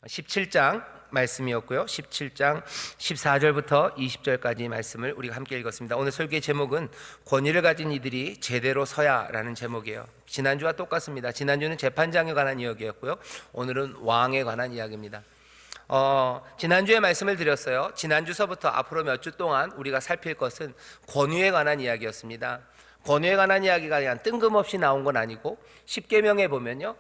17장 말씀이었고요. 17장 14절부터 20절까지 말씀을 우리가 함께 읽었습니다. 오늘 설교의 제목은 권위를 가진 이들이 제대로 서야라는 제목이에요. 지난주와 똑같습니다. 지난주는 재판장에 관한 이야기였고요. 오늘은 왕에 관한 이야기입니다. 지난주에 말씀을 드렸어요. 지난주서부터 앞으로 몇 주 동안 우리가 살필 것은 권위에 관한 이야기였습니다. 권위에 관한 이야기가 그냥 뜬금없이 나온 건 아니고 십계명에 보면요,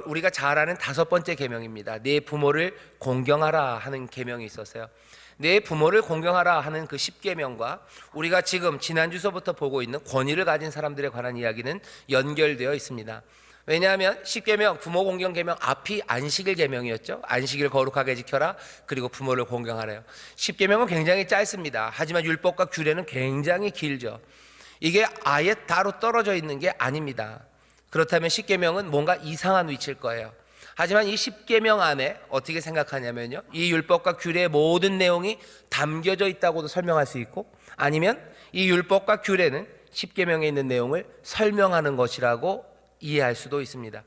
우리가 잘 아는 5번째 계명입니다. 내 부모를 공경하라 하는 계명이 있었어요. 내 부모를 공경하라 하는 그 십계명과 우리가 지금 지난주서부터 보고 있는 권위를 가진 사람들에 관한 이야기는 연결되어 있습니다. 왜냐하면 십계명, 부모 공경 계명 앞이 안식일 계명이었죠. 안식일 거룩하게 지켜라, 그리고 부모를 공경하래요. 십계명은 굉장히 짧습니다. 하지만 율법과 규례는 굉장히 길죠. 이게 아예 따로 떨어져 있는 게 아닙니다. 그렇다면 십계명은 뭔가 이상한 위치일 거예요. 하지만 이 십계명 안에 어떻게 생각하냐면요, 이 율법과 규례의 모든 내용이 담겨져 있다고도 설명할 수 있고, 아니면 이 율법과 규례는 십계명에 있는 내용을 설명하는 것이라고 이해할 수도 있습니다.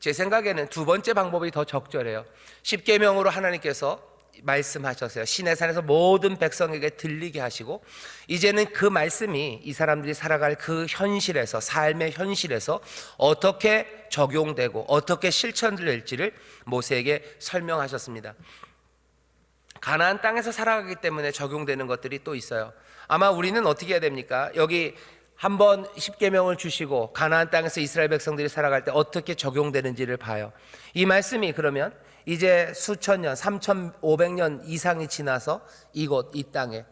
제 생각에는 두 번째 방법이 더 적절해요. 십계명으로 하나님께서 말씀하셨어요. 시내산에서 모든 백성에게 들리게 하시고, 이제는 그 말씀이 이 사람들이 살아갈 그 현실에서, 삶의 현실에서 어떻게 적용되고 어떻게 실천될지를 모세에게 설명하셨습니다. 가나안 땅에서 살아가기 때문에 적용되는 것들이 또 있어요. 아마 우리는 어떻게 해야 됩니까? 여기 한번 십계명을 주시고 가나안 땅에서 이스라엘 백성들이 살아갈 때 어떻게 적용되는지를 봐요. 이 말씀이 그러면 이제 수천 년, 3,500년 이상이 지나서 이곳 이 땅에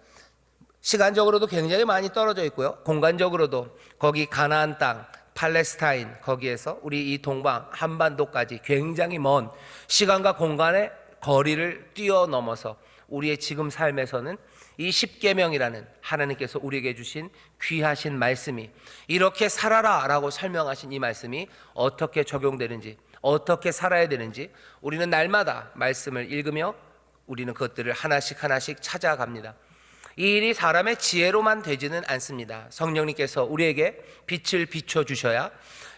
시간적으로도 굉장히 많이 떨어져 있고요, 공간적으로도 거기 가나안 땅, 팔레스타인, 거기에서 우리 이 동방 한반도까지 굉장히 먼 시간과 공간의 거리를 뛰어넘어서 우리의 지금 삶에서는 이 십계명이라는 하나님께서 우리에게 주신 귀하신 말씀이, 이렇게 살아라 라고 설명하신 이 말씀이 어떻게 적용되는지, 어떻게 살아야 되는지 우리는 날마다 말씀을 읽으며 우리는 그것들을 하나씩 하나씩 찾아갑니다. 이 일이 사람의 지혜로만 되지는 않습니다. 성령님께서 우리에게 빛을 비춰주셔야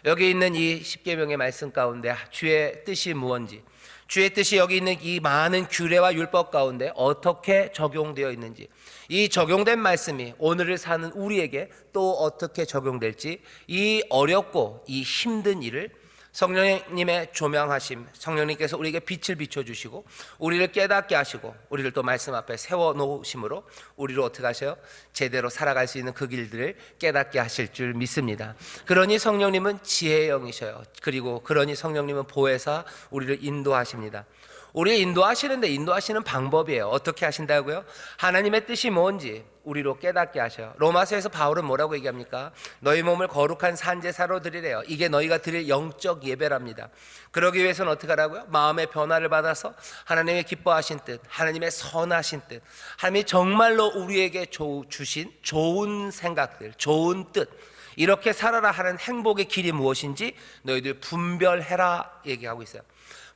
여기 있는 이 십계명의 말씀 가운데 주의 뜻이 무엇인지, 주의 뜻이 여기 있는 이 많은 규례와 율법 가운데 어떻게 적용되어 있는지, 이 적용된 말씀이 오늘을 사는 우리에게 또 어떻게 적용될지, 이 어렵고 이 힘든 일을 성령님의 조명하심, 성령님께서 우리에게 빛을 비춰주시고 우리를 깨닫게 하시고 우리를 또 말씀 앞에 세워놓으심으로 우리를 어떻게 하셔요? 제대로 살아갈 수 있는 그 길들을 깨닫게 하실 줄 믿습니다. 그러니 성령님은 지혜의 영이셔요. 그리고 그러니 성령님은 보혜사 우리를 인도하십니다. 우리를 인도하시는데 인도하시는 방법이에요. 어떻게 하신다고요? 하나님의 뜻이 뭔지 우리로 깨닫게 하셔요. 로마서에서 바울은 뭐라고 얘기합니까? 너희 몸을 거룩한 산제사로 드리래요. 이게 너희가 드릴 영적 예배랍니다. 그러기 위해서는 어떻게 하라고요? 마음의 변화를 받아서 하나님의 기뻐하신 뜻, 하나님의 선하신 뜻, 하나님이 정말로 우리에게 주신 좋은 생각들, 좋은 뜻, 이렇게 살아라 하는 행복의 길이 무엇인지 너희들 분별해라 얘기하고 있어요.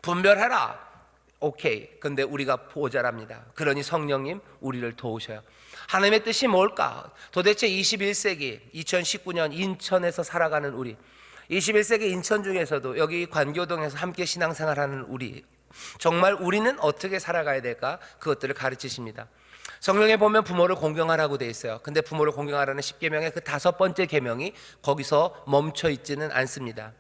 분별해라. 오케이. 근데 우리가 모자랍니다. 그러니 성령님 우리를 도우셔요. 하나님의 뜻이 뭘까? 도대체 21세기 2019년 인천에서 살아가는 우리, 21세기 인천 중에서도 여기 관교동에서 함께 신앙생활하는 우리, 정말 우리는 어떻게 살아가야 될까? 그것들을 가르치십니다. 성경에 보면 부모를 공경하라고 돼 있어요. 근데 부모를 공경하라는 십계명의 그 5번째 계명이 거기서 멈춰 있지는 않습니다.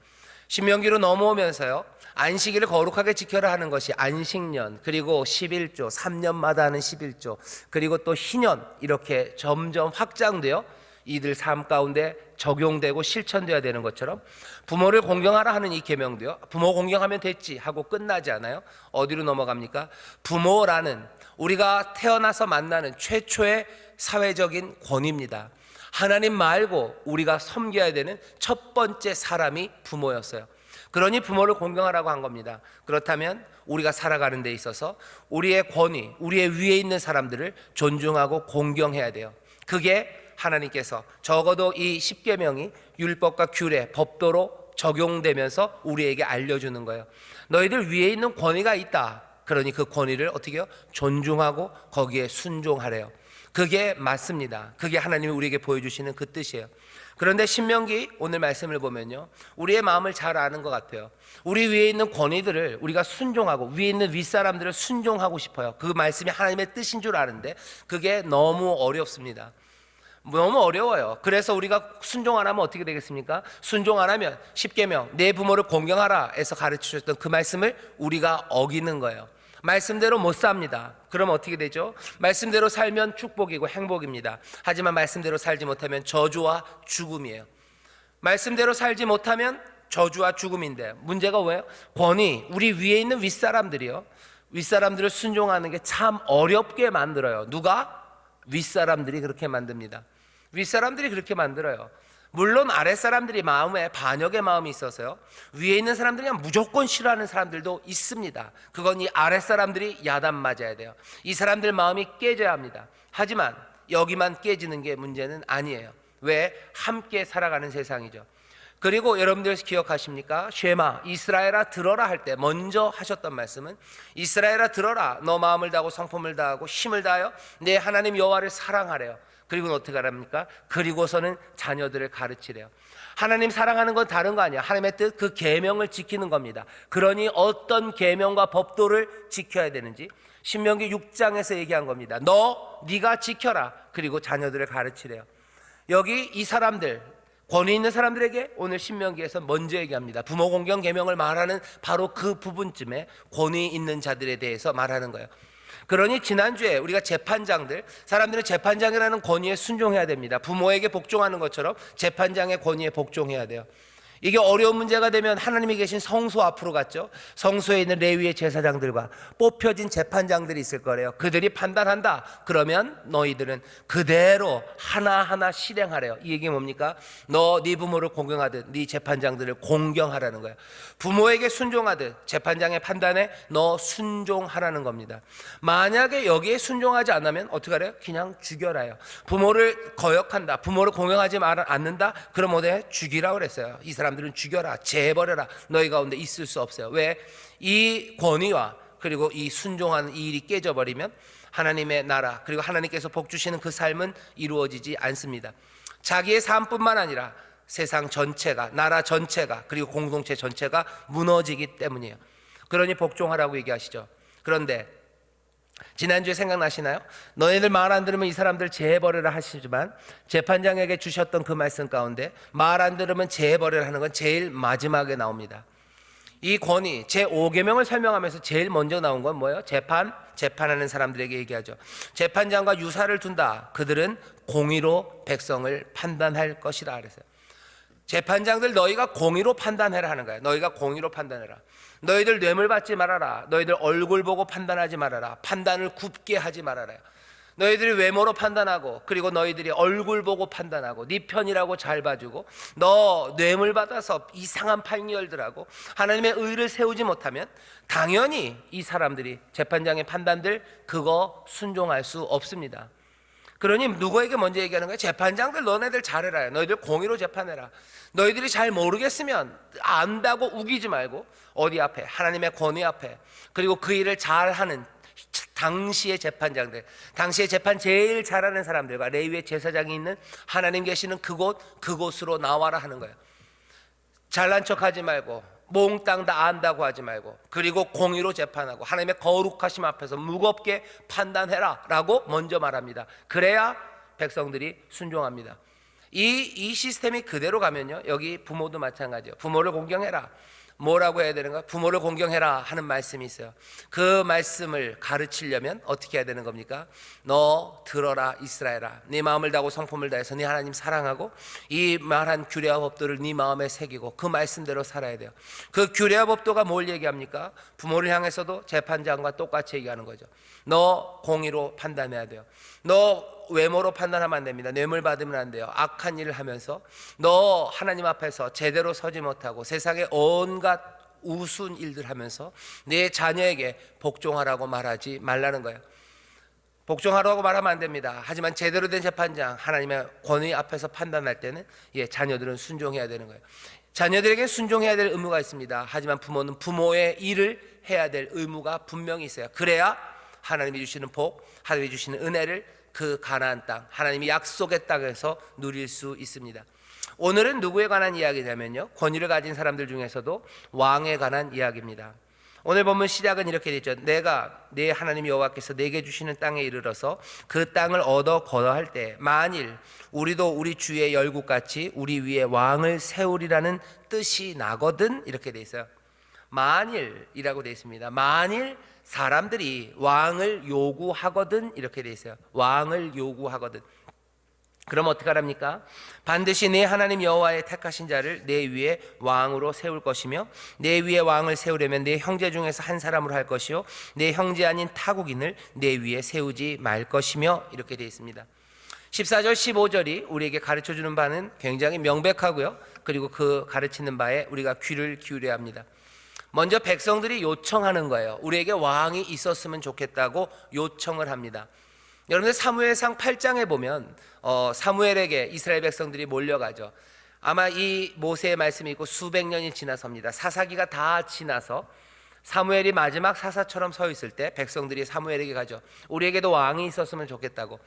신명기로 넘어오면서요, 안식일을 거룩하게 지켜라 하는 것이 안식년, 그리고 11조, 3년마다 하는 11조, 그리고 또 희년, 이렇게 점점 확장되어 이들 삶 가운데 적용되고 실천되어야 되는 것처럼 부모를 공경하라 하는 이 계명도요, 부모 공경하면 됐지 하고 끝나지 않아요. 어디로 넘어갑니까? 부모라는 우리가 태어나서 만나는 최초의 사회적인 권위입니다. 하나님 말고 우리가 섬겨야 되는 첫 번째 사람이 부모였어요. 그러니 부모를 공경하라고 한 겁니다. 그렇다면 우리가 살아가는 데 있어서 우리의 권위, 우리의 위에 있는 사람들을 존중하고 공경해야 돼요. 그게 하나님께서 적어도 이 십계명이 율법과 규례, 법도로 적용되면서 우리에게 알려주는 거예요. 너희들 위에 있는 권위가 있다. 그러니 그 권위를 어떻게 해요? 존중하고 거기에 순종하래요. 그게 맞습니다. 그게 하나님이 우리에게 보여주시는 그 뜻이에요. 그런데 신명기 오늘 말씀을 보면요, 우리의 마음을 잘 아는 것 같아요. 우리 위에 있는 권위들을 우리가 순종하고 위에 있는 윗사람들을 순종하고 싶어요. 그 말씀이 하나님의 뜻인 줄 아는데 그게 너무 어렵습니다. 너무 어려워요. 그래서 우리가 순종 안 하면 어떻게 되겠습니까? 순종 안 하면 십계명 내 부모를 공경하라 에서 가르치셨던 그 말씀을 우리가 어기는 거예요. 말씀대로 못 삽니다. 그럼 어떻게 되죠? 말씀대로 살면 축복이고 행복입니다. 하지만 말씀대로 살지 못하면 저주와 죽음이에요. 말씀대로 살지 못하면 저주와 죽음인데, 문제가 뭐예요? 권위, 우리 위에 있는 윗사람들이요, 윗사람들을 순종하는 게 참 어렵게 만들어요. 누가? 윗사람들이 그렇게 만듭니다. 윗사람들이 그렇게 만들어요. 물론 아랫사람들이 마음에 반역의 마음이 있어서요, 위에 있는 사람들이 그냥 무조건 싫어하는 사람들도 있습니다. 그건 이 아랫사람들이 야단 맞아야 돼요. 이 사람들 마음이 깨져야 합니다. 하지만 여기만 깨지는 게 문제는 아니에요. 왜? 함께 살아가는 세상이죠. 그리고 여러분들 기억하십니까? 쉐마, 이스라엘아 들어라 할 때 먼저 하셨던 말씀은, 이스라엘아 들어라, 너 마음을 다하고 성품을 다하고 힘을 다하여 내 하나님 여호와를 사랑하래요. 그리고는 어떻게 하랍니까? 그리고서는 자녀들을 가르치래요. 하나님 사랑하는 건 다른 거 아니야. 하나님의 뜻, 그 계명을 지키는 겁니다. 그러니 어떤 계명과 법도를 지켜야 되는지 신명기 6장에서 얘기한 겁니다. 네가 지켜라. 그리고 자녀들을 가르치래요. 여기 이 사람들, 권위 있는 사람들에게 오늘 신명기에서 먼저 얘기합니다. 부모 공경 계명을 말하는 바로 그 부분쯤에 권위 있는 자들에 대해서 말하는 거예요. 그러니 지난주에 우리가 재판장들, 사람들은 재판장이라는 권위에 순종해야 됩니다. 부모에게 복종하는 것처럼 재판장의 권위에 복종해야 돼요. 이게 어려운 문제가 되면 하나님이 계신 성소 앞으로 갔죠. 성소에 있는 레위의 제사장들과 뽑혀진 재판장들이 있을 거래요. 그들이 판단한다. 그러면 너희들은 그대로 하나하나 실행하래요. 이 얘기 뭡니까? 네 부모를 공경하듯 네 재판장들을 공경하라는 거예요. 부모에게 순종하듯 재판장의 판단에 너 순종하라는 겁니다. 만약에 여기에 순종하지 않으면 어떻게 하래요? 그냥 죽여라요. 부모를 거역한다, 부모를 공경하지 않는다, 그럼 어디 죽이라고 그랬어요. 이 사람들은 죽여라, 재버려라, 너희 가운데 있을 수 없어요. 왜? 이 권위와 그리고 이 순종하는 이 일이 깨져버리면 하나님의 나라, 그리고 하나님께서 복 주시는 그 삶은 이루어지지 않습니다. 자기의 삶뿐만 아니라 세상 전체가, 나라 전체가, 그리고 공동체 전체가 무너지기 때문이에요. 그러니 복종하라고 얘기하시죠. 그런데 지난주에 생각나시나요? 너희들 말 안 들으면 이 사람들 재해버려라 하시지만 재판장에게 주셨던 그 말씀 가운데 말 안 들으면 재해버려라 하는 건 제일 마지막에 나옵니다. 이 권위, 제5계명을 설명하면서 제일 먼저 나온 건 뭐예요? 재판하는 사람들에게 얘기하죠. 재판장과 유사를 둔다. 그들은 공의로 백성을 판단할 것이라 그랬어요. 재판장들, 너희가 공의로 판단해라 하는 거예요. 너희가 공의로 판단해라. 너희들 뇌물 받지 말아라. 너희들 얼굴 보고 판단하지 말아라. 판단을 굽게 하지 말아라. 너희들이 외모로 판단하고, 그리고 너희들이 얼굴 보고 판단하고, 네 편이라고 잘 봐주고, 너 뇌물 받아서 이상한 판결들하고 하나님의 의를 세우지 못하면 당연히 이 사람들이 재판장의 판단들 그거 순종할 수 없습니다. 그러니 누구에게 먼저 얘기하는 거예요? 재판장들, 너네들 잘해라. 너희들 공의로 재판해라. 너희들이 잘 모르겠으면 안다고 우기지 말고 어디 앞에? 하나님의 권위 앞에, 그리고 그 일을 잘하는 당시의 재판장들, 당시의 재판 제일 잘하는 사람들과 레위의 제사장이 있는 하나님 계시는 그곳으로 나와라 하는 거예요. 잘난 척하지 말고, 몽땅 다 안다고 하지 말고, 그리고 공의로 재판하고 하나님의 거룩하심 앞에서 무겁게 판단해라 라고 먼저 말합니다. 그래야 백성들이 순종합니다. 이 시스템이 그대로 가면요, 여기 부모도 마찬가지예요. 부모를 공경해라. 뭐라고 해야 되는가? 부모를 공경해라 하는 말씀이 있어요. 그 말씀을 가르치려면 어떻게 해야 되는 겁니까? 너 들어라 이스라엘아, 네 마음을 다하고 성품을 다해서 네 하나님 사랑하고 이 말한 규례와 법도를 네 마음에 새기고 그 말씀대로 살아야 돼요. 그 규례와 법도가 뭘 얘기합니까? 부모를 향해서도 재판장과 똑같이 얘기하는 거죠. 너 공의로 판단해야 돼요. 너 외모로 판단하면 안 됩니다. 뇌물 받으면 안 돼요. 악한 일을 하면서 너 하나님 앞에서 제대로 서지 못하고 세상의 온갖 우스운 일들 하면서 내 자녀에게 복종하라고 말하지 말라는 거예요. 복종하라고 말하면 안 됩니다. 하지만 제대로 된 재판장, 하나님의 권위 앞에서 판단할 때는 자녀들은 순종해야 되는 거예요. 자녀들에게 순종해야 될 의무가 있습니다. 하지만 부모는 부모의 일을 해야 될 의무가 분명히 있어요. 그래야 하나님이 주시는 복, 하나님이 주시는 은혜를 그 가나안 땅, 하나님이 약속의 땅에서 누릴 수 있습니다. 오늘은 누구에 관한 이야기냐면요, 권위를 가진 사람들 중에서도 왕에 관한 이야기입니다. 오늘 본문 시작은 이렇게 되죠. 내가 내 하나님 여호와께서 내게 주시는 땅에 이르러서 그 땅을 얻어 거할 때 만일 우리도 우리 주의 열국같이 우리 위에 왕을 세우리라는 뜻이 나거든, 이렇게 돼 있어요. 만일이라고 돼 있습니다. 만일 사람들이 왕을 요구하거든, 이렇게 돼 있어요. 왕을 요구하거든. 그럼 어떡하랍니까? 반드시 내 하나님 여호와의 택하신 자를 내 위에 왕으로 세울 것이며 내 위에 왕을 세우려면 내 형제 중에서 한 사람으로 할 것이요 내 형제 아닌 타국인을 내 위에 세우지 말 것이며, 이렇게 되어 있습니다. 14절 15절이 우리에게 가르쳐주는 바는 굉장히 명백하고요, 그리고 그 가르치는 바에 우리가 귀를 기울여야 합니다. 먼저 백성들이 요청하는 거예요. 우리에게 왕이 있었으면 좋겠다고 요청을 합니다. 여러분들 사무엘상 8장에 보면 사무엘에게 이스라엘 백성들이 몰려가죠. 아마 이 모세의 말씀이 있고 수백 년이 지나섭니다. 사사기가 다 지나서 사무엘이 마지막 사사처럼 서 있을 때 백성들이 사무엘에게 가죠. 우리에게도 왕이 있었으면 좋겠다고.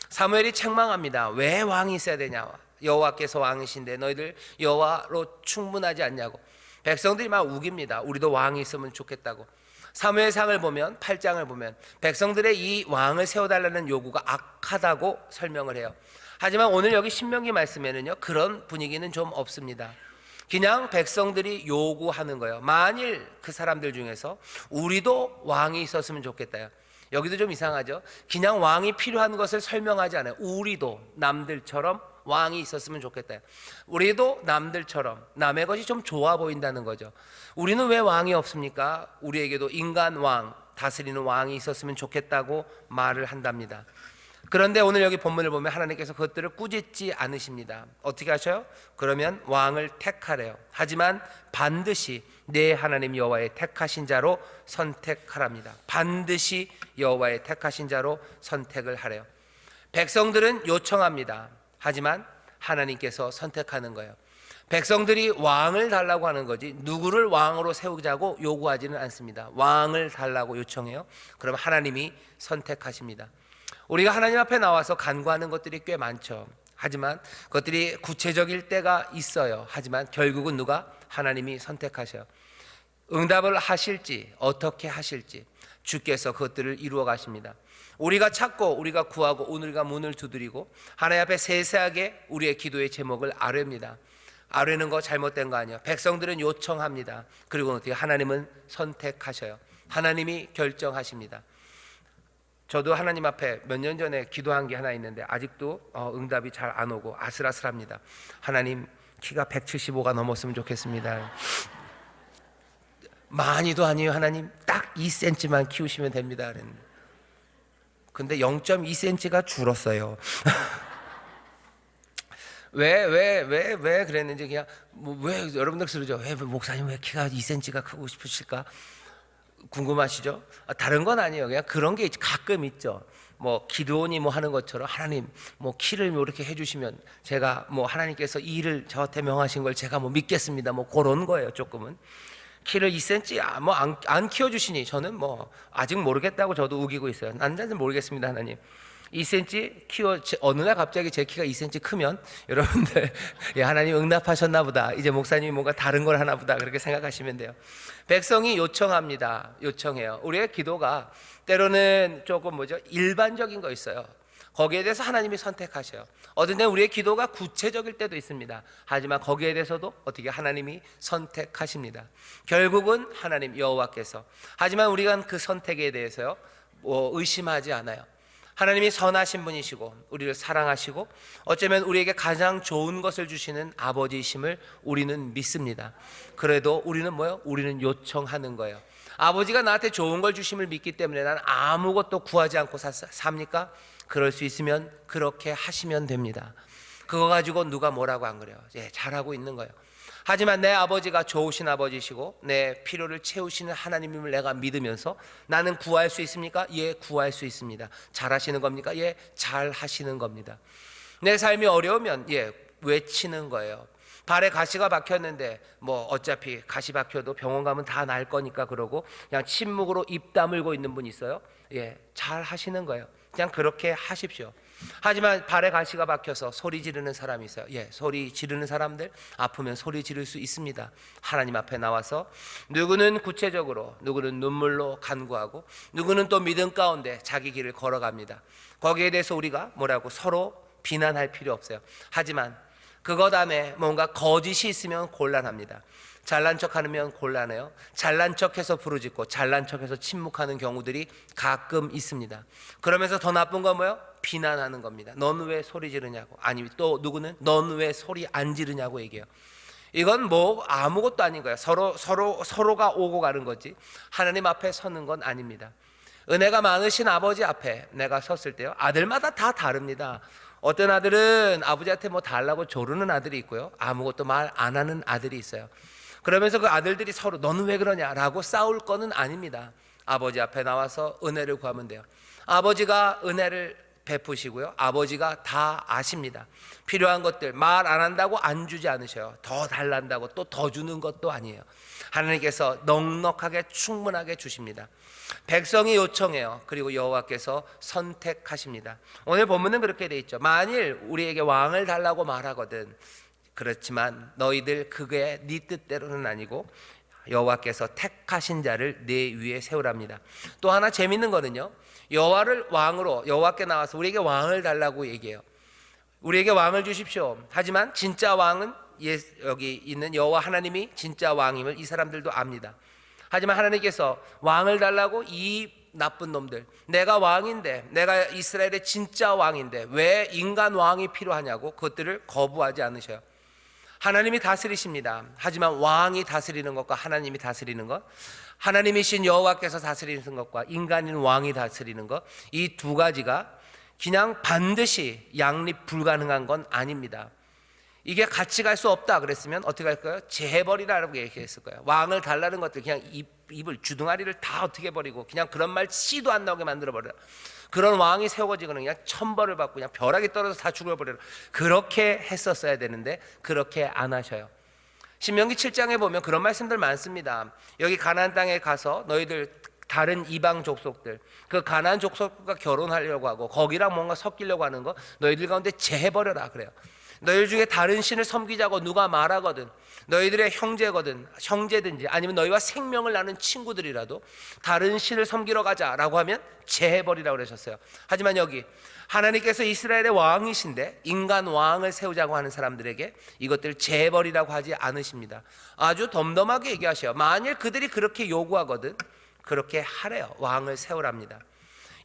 사무엘이 책망합니다. 왜 왕이 있어야 되냐? 여호와께서 왕이신데 너희들 여호와로 충분하지 않냐고. 백성들이 막 우깁니다. 우리도 왕이 있으면 좋겠다고. 사무엘상을 보면 8장을 보면 백성들의 이 왕을 세워달라는 요구가 악하다고 설명을 해요. 하지만 오늘 여기 신명기 말씀에는요, 그런 분위기는 좀 없습니다. 그냥 백성들이 요구하는 거예요. 만일 그 사람들 중에서 우리도 왕이 있었으면 좋겠다요. 여기도 좀 이상하죠. 그냥 왕이 필요한 것을 설명하지 않아요. 우리도 남들처럼 왕이 있었으면 좋겠다. 우리도 남들처럼 남의 것이 좀 좋아 보인다는 거죠. 우리는 왜 왕이 없습니까? 우리에게도 인간 왕, 다스리는 왕이 있었으면 좋겠다고 말을 한답니다. 그런데 오늘 여기 본문을 보면 하나님께서 그것들을 꾸짖지 않으십니다. 어떻게 하셔요? 그러면 왕을 택하래요. 하지만 반드시 내 하나님 여호와의 택하신 자로 선택하랍니다. 반드시 여호와의 택하신 자로 선택을 하래요. 백성들은 요청합니다. 하지만 하나님께서 선택하는 거예요. 백성들이 왕을 달라고 하는 거지 누구를 왕으로 세우자고 요구하지는 않습니다. 왕을 달라고 요청해요. 그럼 하나님이 선택하십니다. 우리가 하나님 앞에 나와서 간구하는 것들이 꽤 많죠. 하지만 그것들이 구체적일 때가 있어요. 하지만 결국은 누가? 하나님이 선택하셔요. 응답을 하실지 어떻게 하실지 주께서 그것들을 이루어 가십니다. 우리가 찾고 우리가 구하고 우리가 문을 두드리고 하나님 앞에 세세하게 우리의 기도의 제목을 아뢰입니다. 아뢰는 거 잘못된 거 아니에요. 백성들은 요청합니다. 그리고 어떻게 하나님은 선택하셔요. 하나님이 결정하십니다. 저도 하나님 앞에 몇 년 전에 기도한 게 하나 있는데 아직도 응답이 잘 안 오고 아슬아슬합니다. 하나님, 키가 175가 넘었으면 좋겠습니다. 많이도 아니에요. 하나님, 딱 2cm만 키우시면 됩니다. 근데 0.2cm가 줄었어요. 왜 그랬는지 그냥 왜 여러분들 그러죠. 왜 목사님 왜 키가 2cm가 크고 싶으실까? 궁금하시죠? 다른 건 아니에요. 그냥 그런 게 가끔 있죠. 뭐 기드온이 뭐 하는 것처럼 하나님 뭐 키를 뭐 이렇게 해주시면 제가 뭐 하나님께서 이 일을 저한테 명하신 걸 제가 뭐 믿겠습니다. 뭐 그런 거예요. 조금은 키를 2cm 뭐 안 키워주시니 저는 뭐 아직 모르겠다고 저도 우기고 있어요. 난자는 모르겠습니다. 하나님 2cm 키워 어느 날 갑자기 제 키가 2cm 크면 여러분들 예, 하나님 응답하셨나 보다. 이제 목사님이 뭔가 다른 걸 하나 보다. 그렇게 생각하시면 돼요. 백성이 요청합니다. 요청해요. 우리의 기도가 때로는 조금 일반적인 거 있어요. 거기에 대해서 하나님이 선택하셔요. 어떤 때는 우리의 기도가 구체적일 때도 있습니다. 하지만 거기에 대해서도 어떻게 하나님이 선택하십니다. 결국은 하나님 여호와께서. 하지만 우리가 그 선택에 대해서요 의심하지 않아요. 하나님이 선하신 분이시고 우리를 사랑하시고 어쩌면 우리에게 가장 좋은 것을 주시는 아버지이심을 우리는 믿습니다. 그래도 우리는 뭐요? 우리는 요청하는 거예요. 아버지가 나한테 좋은 걸 주심을 믿기 때문에 난 아무것도 구하지 않고 삽니까? 그럴 수 있으면 그렇게 하시면 됩니다. 그거 가지고 누가 뭐라고 안 그래요. 예, 잘하고 있는 거예요. 하지만 내 아버지가 좋으신 아버지시고 내 필요를 채우시는 하나님임을 내가 믿으면서 나는 구할 수 있습니까? 예, 구할 수 있습니다. 잘하시는 겁니까? 예, 잘하시는 겁니다. 내 삶이 어려우면 예, 외치는 거예요. 발에 가시가 박혔는데 뭐 어차피 가시 박혀도 병원 가면 다 나을 거니까 그러고 그냥 침묵으로 입 다물고 있는 분 있어요? 예, 잘하시는 거예요. 그냥 그렇게 하십시오. 하지만 발에 가시가 박혀서 소리 지르는 사람이 있어요. 소리 지르는 사람들, 아프면 소리 지를 수 있습니다. 하나님 앞에 나와서 누구는 구체적으로, 누구는 눈물로 간구하고, 누구는 또 믿음 가운데 자기 길을 걸어갑니다. 거기에 대해서 우리가 뭐라고 서로 비난할 필요 없어요. 하지만 그것 안에 뭔가 거짓이 있으면 곤란합니다. 잘난 척하면 곤란해요. 잘난 척해서 부르짖고 잘난 척해서 침묵하는 경우들이 가끔 있습니다. 그러면서 더 나쁜 건 뭐예요? 비난하는 겁니다. 넌 왜 소리 지르냐고. 아니면 또 누구는 넌 왜 소리 안 지르냐고 얘기해요. 이건 뭐 아무것도 아닌 거예요. 서로가 오고 가는 거지 하나님 앞에 서는 건 아닙니다. 은혜가 많으신 아버지 앞에 내가 섰을 때요, 아들마다 다 다릅니다. 어떤 아들은 아버지한테 뭐 달라고 조르는 아들이 있고요, 아무것도 말 안 하는 아들이 있어요. 그러면서 그 아들들이 서로 너는 왜 그러냐라고 싸울 거는 아닙니다. 아버지 앞에 나와서 은혜를 구하면 돼요. 아버지가 은혜를 베푸시고요, 아버지가 다 아십니다. 필요한 것들 말 안 한다고 안 주지 않으셔요. 더 달란다고 또 더 주는 것도 아니에요. 하나님께서 넉넉하게 충분하게 주십니다. 백성이 요청해요. 그리고 여호와께서 선택하십니다. 오늘 본문은 그렇게 돼 있죠. 만일 우리에게 왕을 달라고 말하거든, 그렇지만 너희들 그게 네 뜻대로는 아니고 여호와께서 택하신 자를 내 위에 세우랍니다. 또 하나 재밌는 거는요, 여호와를 왕으로, 여호와께 나와서 우리에게 왕을 달라고 얘기해요. 우리에게 왕을 주십시오. 하지만 진짜 왕은 여기 있는 여호와 하나님이 진짜 왕임을 이 사람들도 압니다. 하지만 하나님께서 왕을 달라고, 이 나쁜 놈들, 내가 왕인데, 내가 이스라엘의 진짜 왕인데 왜 인간 왕이 필요하냐고 그것들을 거부하지 않으셔요. 하나님이 다스리십니다. 하지만 왕이 다스리는 것과 하나님이 다스리는 것, 하나님이신 여호와께서 다스리는 것과 인간인 왕이 다스리는 것, 이 두 가지가 그냥 반드시 양립 불가능한 건 아닙니다. 이게 같이 갈 수 없다 그랬으면 어떻게 할까요? 재해버리라고 얘기했을 거예요. 왕을 달라는 것들 그냥 입을 주둥아리를 다 어떻게 버리고 그냥 그런 말 씨도 안 나오게 만들어버려요. 그런 왕이 세워지거나 그냥 천벌을 받고 그냥 벼락이 떨어져서 다 죽어버려요. 그렇게 했었어야 되는데 그렇게 안 하셔요. 신명기 7장에 보면 그런 말씀들 많습니다. 여기 가나안 땅에 가서 너희들 다른 이방 족속들, 그 가나안 족속과 결혼하려고 하고 거기랑 뭔가 섞이려고 하는 거 너희들 가운데 제해버려라 그래요. 너희 중에 다른 신을 섬기자고 누가 말하거든, 너희들의 형제든지 아니면 너희와 생명을 나눈 친구들이라도 다른 신을 섬기러 가자라고 하면 제해버리라고 그러셨어요. 하지만 여기 하나님께서 이스라엘의 왕이신데 인간 왕을 세우자고 하는 사람들에게 이것들 제해버리라고 하지 않으십니다. 아주 덤덤하게 얘기하셔요. 만일 그들이 그렇게 요구하거든 그렇게 하래요. 왕을 세우랍니다.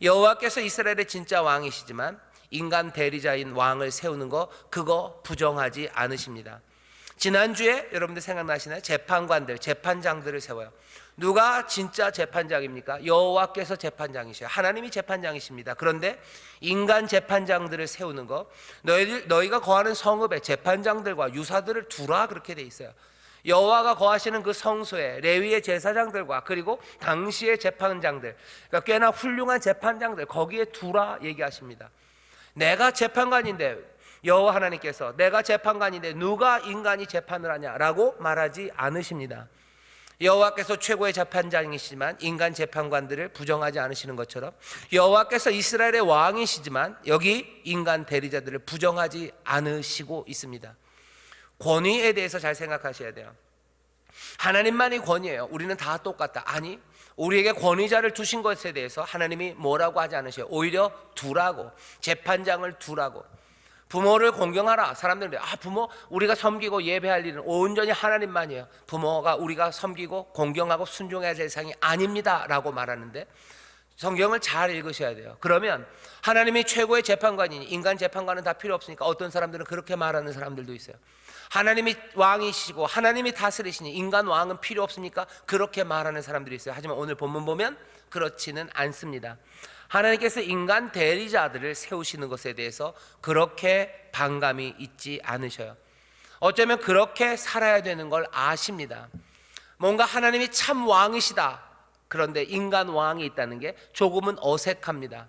여호와께서 이스라엘의 진짜 왕이시지만 인간 대리자인 왕을 세우는 거, 그거 부정하지 않으십니다. 지난주에 여러분들 생각나시나요? 재판관들, 재판장들을 세워요. 누가 진짜 재판장입니까? 여호와께서 재판장이셔요. 하나님이 재판장이십니다. 그런데 인간 재판장들을 세우는 거, 너희가 거하는 성읍에 재판장들과 유사들을 두라 그렇게 돼 있어요. 여호와가 거하시는 그 성소에 레위의 제사장들과 그리고 당시의 재판장들, 그러니까 꽤나 훌륭한 재판장들 거기에 두라 얘기하십니다. 내가 재판관인데, 여호와 하나님께서 내가 재판관인데 누가 인간이 재판을 하냐라고 말하지 않으십니다. 여호와께서 최고의 재판장이시지만 인간 재판관들을 부정하지 않으시는 것처럼 여호와께서 이스라엘의 왕이시지만 여기 인간 대리자들을 부정하지 않으시고 있습니다. 권위에 대해서 잘 생각하셔야 돼요. 하나님만이 권위예요. 우리는 다 똑같다. 아니, 우리에게 권위자를 두신 것에 대해서 하나님이 뭐라고 하지 않으셔요. 오히려 두라고, 재판장을 두라고. 부모를 공경하라. 사람들은 부모 우리가 섬기고 예배할 일은 온전히 하나님만이에요. 부모가 우리가 섬기고 공경하고 순종해야 될 상이 아닙니다 라고 말하는데, 성경을 잘 읽으셔야 돼요. 그러면 하나님이 최고의 재판관이니 인간 재판관은 다 필요 없으니까 어떤 사람들은 그렇게 말하는 사람들도 있어요. 하나님이 왕이시고 하나님이 다스리시니 인간 왕은 필요 없으니까 그렇게 말하는 사람들이 있어요. 하지만 오늘 본문 보면 그렇지는 않습니다. 하나님께서 인간 대리자들을 세우시는 것에 대해서 그렇게 반감이 있지 않으셔요. 어쩌면 그렇게 살아야 되는 걸 아십니다. 뭔가 하나님이 참 왕이시다, 그런데 인간 왕이 있다는 게 조금은 어색합니다.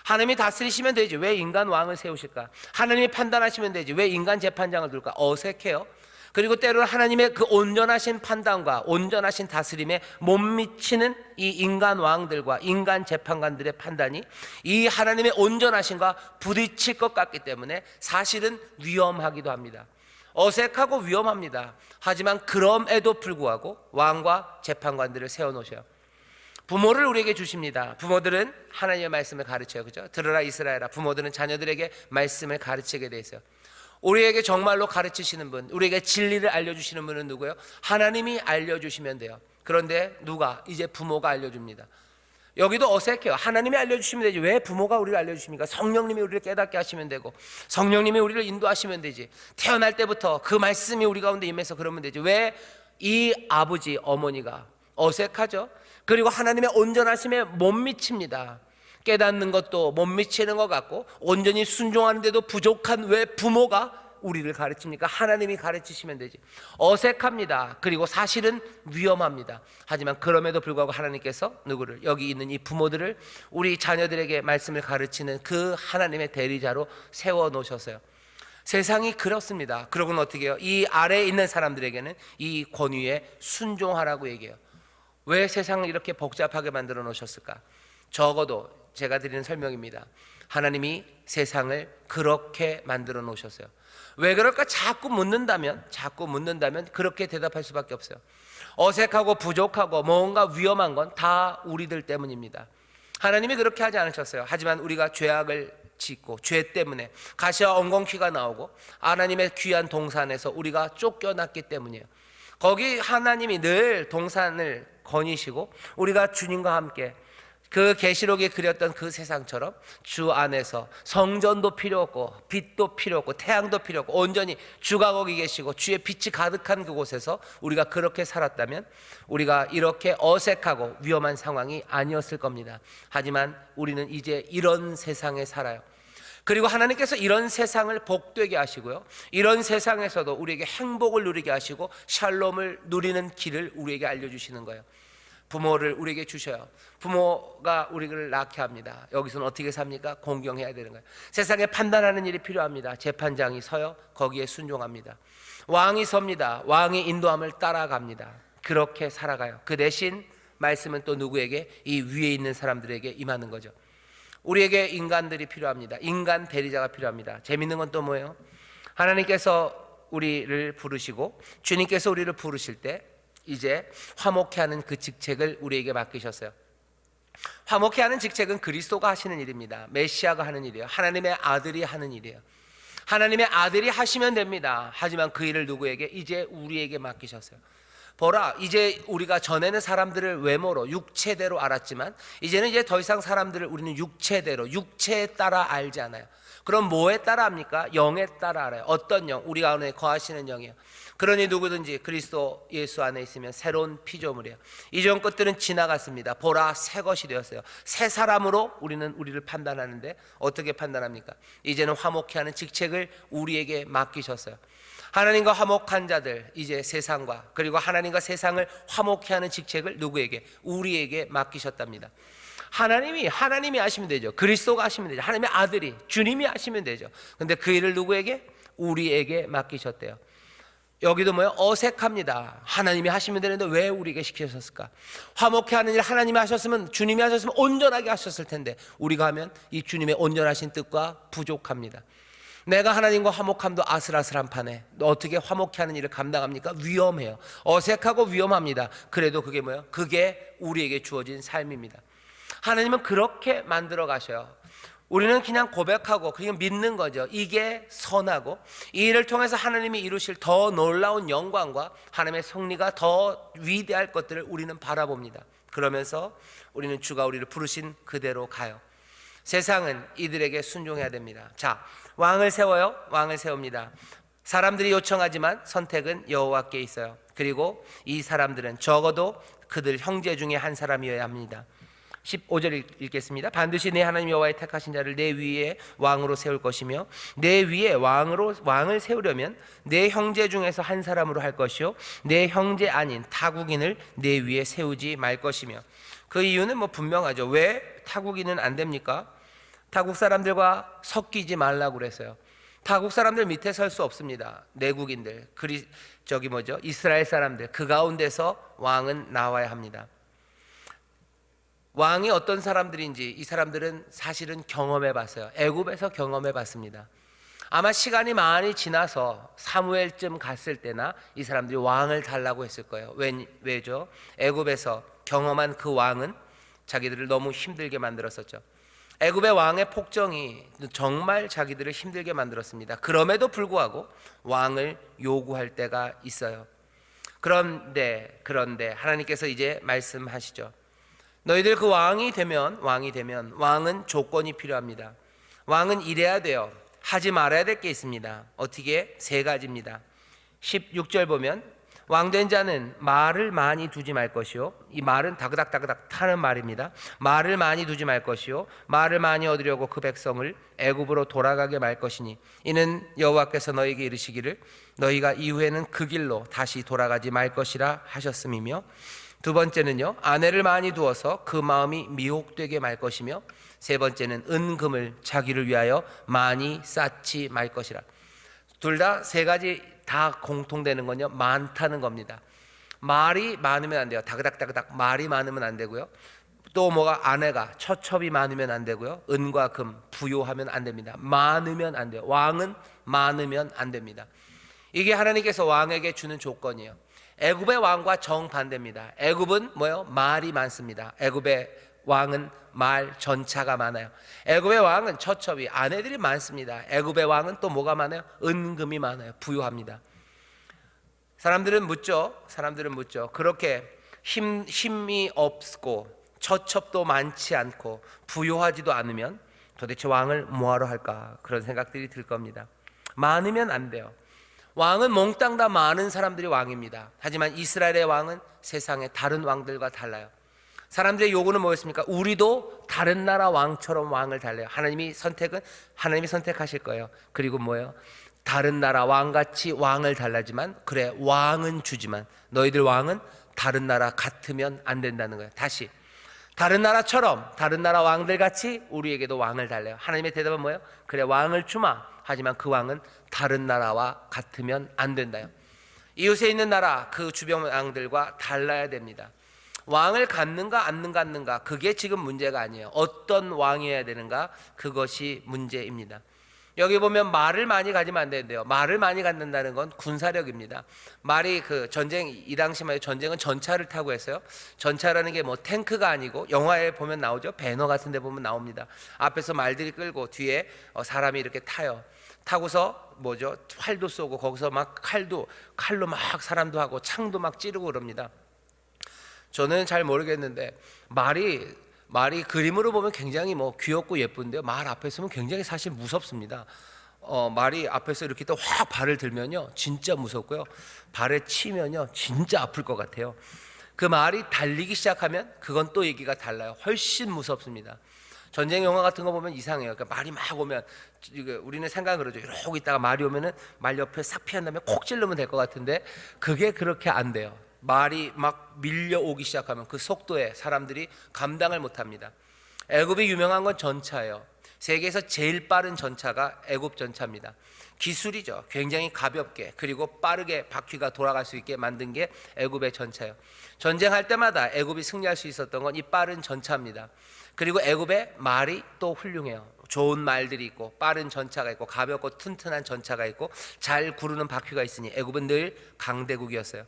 하나님이 다스리시면 되지 왜 인간 왕을 세우실까? 하나님이 판단하시면 되지 왜 인간 재판장을 둘까? 어색해요. 그리고 때로는 하나님의 그 온전하신 판단과 온전하신 다스림에 못 미치는 이 인간 왕들과 인간 재판관들의 판단이 이 하나님의 온전하신과 부딪힐 것 같기 때문에 사실은 위험하기도 합니다. 어색하고 위험합니다. 하지만 그럼에도 불구하고 왕과 재판관들을 세워놓으셔요. 부모를 우리에게 주십니다. 부모들은 하나님의 말씀을 가르쳐요. 그죠? 들으라 이스라엘아. 부모들은 자녀들에게 말씀을 가르치게 돼 있어요. 우리에게 정말로 가르치시는 분, 우리에게 진리를 알려주시는 분은 누구예요? 하나님이 알려주시면 돼요. 그런데 누가? 이제 부모가 알려줍니다. 여기도 어색해요. 하나님이 알려주시면 되지 왜 부모가 우리를 알려주십니까? 성령님이 우리를 깨닫게 하시면 되고 성령님이 우리를 인도하시면 되지. 태어날 때부터 그 말씀이 우리 가운데 임해서 그러면 되지 왜 이 아버지 어머니가 어색하죠? 그리고 하나님의 온전하심에 못 미칩니다. 깨닫는 것도 못 미치는 것 같고 온전히 순종하는데도 부족한 왜 부모가 우리를 가르칩니까? 하나님이 가르치시면 되지. 어색합니다. 그리고 사실은 위험합니다. 하지만 그럼에도 불구하고 하나님께서 누구를, 여기 있는 이 부모들을 우리 자녀들에게 말씀을 가르치는 그 하나님의 대리자로 세워놓으셨어요. 세상이 그렇습니다. 그러고는 어떻게 해요? 이 아래에 있는 사람들에게는 이 권위에 순종하라고 얘기해요. 왜 세상을 이렇게 복잡하게 만들어 놓으셨을까? 적어도 제가 드리는 설명입니다. 하나님이 세상을 그렇게 만들어 놓으셨어요. 왜 그럴까? 자꾸 묻는다면 그렇게 대답할 수밖에 없어요. 어색하고 부족하고 뭔가 위험한 건 다 우리들 때문입니다. 하나님이 그렇게 하지 않으셨어요. 하지만 우리가 죄악을 짓고 죄 때문에 가시와 엉겅퀴가 나오고 하나님의 귀한 동산에서 우리가 쫓겨났기 때문이에요. 거기 하나님이 늘 동산을 거니시고 우리가 주님과 함께 그 계시록에 그렸던 그 세상처럼 주 안에서 성전도 필요 없고 빛도 필요 없고 태양도 필요 없고 온전히 주가 거기 계시고 주의 빛이 가득한 그곳에서 우리가 그렇게 살았다면 우리가 이렇게 어색하고 위험한 상황이 아니었을 겁니다. 하지만 우리는 이제 이런 세상에 살아요. 그리고 하나님께서 이런 세상을 복되게 하시고요, 이런 세상에서도 우리에게 행복을 누리게 하시고 샬롬을 누리는 길을 우리에게 알려주시는 거예요. 부모를 우리에게 주셔요. 부모가 우리를 낳게 합니다. 여기서는 어떻게 삽니까? 공경해야 되는 거예요. 세상에 판단하는 일이 필요합니다. 재판장이 서요, 거기에 순종합니다. 왕이 섭니다. 왕이 인도함을 따라갑니다. 그렇게 살아가요. 그 대신 말씀은 또 누구에게? 이 위에 있는 사람들에게 임하는 거죠. 우리에게 인간들이 필요합니다. 인간 대리자가 필요합니다. 재밌는 건 또 뭐예요? 하나님께서 우리를 부르시고 주님께서 우리를 부르실 때 이제 화목케 하는 그 직책을 우리에게 맡기셨어요. 화목케 하는 직책은 그리스도가 하시는 일입니다. 메시아가 하는 일이에요. 하나님의 아들이 하는 일이에요. 하나님의 아들이 하시면 됩니다. 하지만 그 일을 누구에게? 이제 우리에게 맡기셨어요. 보라, 이제 우리가 전에는 사람들을 외모로 육체대로 알았지만 이제는 이제 더 이상 사람들을 우리는 육체대로 육체에 따라 알지 않아요. 그럼 뭐에 따라 합니까? 영에 따라 알아요. 어떤 영? 우리 가운데 거하시는 영이에요. 그러니 누구든지 그리스도 예수 안에 있으면 새로운 피조물이에요. 이전 것들은 지나갔습니다. 보라, 새 것이 되었어요. 새 사람으로 우리를 판단하는데 어떻게 판단합니까? 이제는 화목케 하는 직책을 우리에게 맡기셨어요. 하나님과 화목한 자들, 이제 세상과 그리고 하나님과 세상을 화목케 하는 직책을 누구에게? 우리에게 맡기셨답니다. 하나님이 하시면 되죠. 그리스도가 하시면 되죠. 하나님의 아들이, 주님이 하시면 되죠. 근데 그 일을 누구에게? 우리에게 맡기셨대요. 여기도 뭐예요? 어색합니다. 하나님이 하시면 되는데 왜 우리에게 시키셨을까? 화목케 하는 일 하나님이 하셨으면, 주님이 하셨으면 온전하게 하셨을 텐데 우리가 하면 이 주님의 온전하신 뜻과 부족합니다. 내가 하나님과 화목함도 아슬아슬한 판에 어떻게 화목케 하는 일을 감당합니까? 위험해요. 어색하고 위험합니다. 그래도 그게 뭐예요? 그게 우리에게 주어진 삶입니다. 하나님은 그렇게 만들어 가셔요. 우리는 그냥 고백하고 그냥 믿는 거죠. 이게 선하고 이 일을 통해서 하나님이 이루실 더 놀라운 영광과 하나님의 승리가 더 위대할 것들을 우리는 바라봅니다. 그러면서 우리는 주가 우리를 부르신 그대로 가요. 세상은 이들에게 순종해야 됩니다. 자, 왕을 세워요. 왕을 세웁니다. 사람들이 요청하지만 선택은 여호와께 있어요. 그리고 이 사람들은 적어도 그들 형제 중에 한 사람이어야 합니다. 15절 읽겠습니다. 반드시 내 하나님 여호와의 택하신 자를 내 위에 왕으로 세울 것이며 내 위에 왕을 세우려면 내 형제 중에서 한 사람으로 할 것이요 내 형제 아닌 타국인을 내 위에 세우지 말 것이며. 그 이유는 뭐 분명하죠. 왜 타국인은 안 됩니까? 타국 사람들과 섞이지 말라고 그랬어요. 타국 사람들 밑에 설 수 없습니다. 내국인들, 이스라엘 사람들, 그 가운데서 왕은 나와야 합니다. 왕이 어떤 사람들인지 이 사람들은 사실은 경험해 봤어요. 애굽에서 경험해 봤습니다. 아마 시간이 많이 지나서 사무엘쯤 갔을 때나 이 사람들이 왕을 달라고 했을 거예요. 왜죠? 애굽에서 경험한 그 왕은 자기들을 너무 힘들게 만들었었죠. 애굽의 왕의 폭정이 정말 자기들을 힘들게 만들었습니다. 그럼에도 불구하고 왕을 요구할 때가 있어요. 그런데 하나님께서 이제 말씀하시죠. 너희들 그 왕이 되면 왕은 조건이 필요합니다. 왕은 이래야 돼요. 하지 말아야 될 게 있습니다. 어떻게? 3가지입니다. 16절 보면 왕된 자는 말을 많이 두지 말 것이요. 이 말은 다그닥다그닥 타는 말입니다. 말을 많이 두지 말 것이요. 말을 많이 얻으려고 그 백성을 애굽으로 돌아가게 말 것이니 이는 여호와께서 너희에게 이르시기를 너희가 이후에는 그 길로 다시 돌아가지 말 것이라 하셨음이며, 2번째는요, 아내를 많이 두어서 그 마음이 미혹되게 말 것이며, 3번째는 은금을 자기를 위하여 많이 쌓지 말 것이라. 둘 다 3가지 다 공통되는 건요, 많다는 겁니다. 말이 많으면 안 돼요. 다그닥다그닥 말이 많으면 안 되고요. 또 뭐가 아내가 처첩이 많으면 안 되고요. 은과 금 부요하면 안 됩니다. 많으면 안 돼요. 왕은 많으면 안 됩니다. 이게 하나님께서 왕에게 주는 조건이에요. 애굽의 왕과 정반대입니다. 애굽은 뭐요? 말이 많습니다. 애굽의 왕은 말 전차가 많아요. 애굽의 왕은 처첩이 아내들이 많습니다. 애굽의 왕은 또 뭐가 많아요? 은금이 많아요. 부유합니다. 사람들은 묻죠. 그렇게 힘이 없고 처첩도 많지 않고 부유하지도 않으면 도대체 왕을 뭐하러 할까? 그런 생각들이 들 겁니다. 많으면 안 돼요. 왕은 몽땅 다 많은 사람들이 왕입니다. 하지만 이스라엘의 왕은 세상의 다른 왕들과 달라요. 사람들의 요구는 뭐였습니까? 우리도 다른 나라 왕처럼 왕을 달래요. 하나님이 선택하실 거예요. 그리고 뭐예요? 다른 나라 왕같이 왕을 달라지만, 그래 왕은 주지만 너희들 왕은 다른 나라 같으면 안 된다는 거예요. 다시 다른 나라처럼 다른 나라 왕들 같이 우리에게도 왕을 달래요. 하나님의 대답은 뭐예요? 그래 왕을 주마. 하지만 그 왕은 다른 나라와 같으면 안 된다요. 이웃에 있는 나라 그 주변 왕들과 달라야 됩니다. 왕을 갖는가 안 갖는가 그게 지금 문제가 아니에요. 어떤 왕이어야 되는가 그것이 문제입니다. 여기 보면 말을 많이 가지면 안 되는데요. 말을 많이 갖는다는 건 군사력입니다. 말이 이 당시 말에 전쟁은 전차를 타고 했어요. 전차라는 게 뭐 탱크가 아니고 영화에 보면 나오죠. 배너 같은 데 보면 나옵니다. 앞에서 말들이 끌고 뒤에 사람이 이렇게 타요. 타고서 활도 쏘고 거기서 막 칼로 막 사람도 하고 창도 막 찌르고 그럽니다. 저는 잘 모르겠는데 말이 그림으로 보면 굉장히 귀엽고 예쁜데요. 말 앞에 서면 굉장히 사실 무섭습니다. 말이 앞에서 이렇게 또 확 발을 들면요 진짜 무섭고요. 발에 치면요 진짜 아플 것 같아요. 그 말이 달리기 시작하면 그건 또 얘기가 달라요. 훨씬 무섭습니다. 전쟁 영화 같은 거 보면 이상해요. 그러니까 말이 막 오면 우리는 생각을 그러죠. 이러고 있다가 말이 오면은 말 옆에 싹 피한 다음에 콕 찔르면 될 것 같은데 그게 그렇게 안 돼요. 말이 막 밀려오기 시작하면 그 속도에 사람들이 감당을 못합니다. 애굽이 유명한 건 전차예요. 세계에서 제일 빠른 전차가 애굽 전차입니다. 기술이죠. 굉장히 가볍게 그리고 빠르게 바퀴가 돌아갈 수 있게 만든 게 애굽의 전차예요. 전쟁할 때마다 애굽이 승리할 수 있었던 건 이 빠른 전차입니다. 그리고 애굽의 말이 또 훌륭해요. 좋은 말들이 있고 빠른 전차가 있고 가볍고 튼튼한 전차가 있고 잘 구르는 바퀴가 있으니 애굽은 늘 강대국이었어요.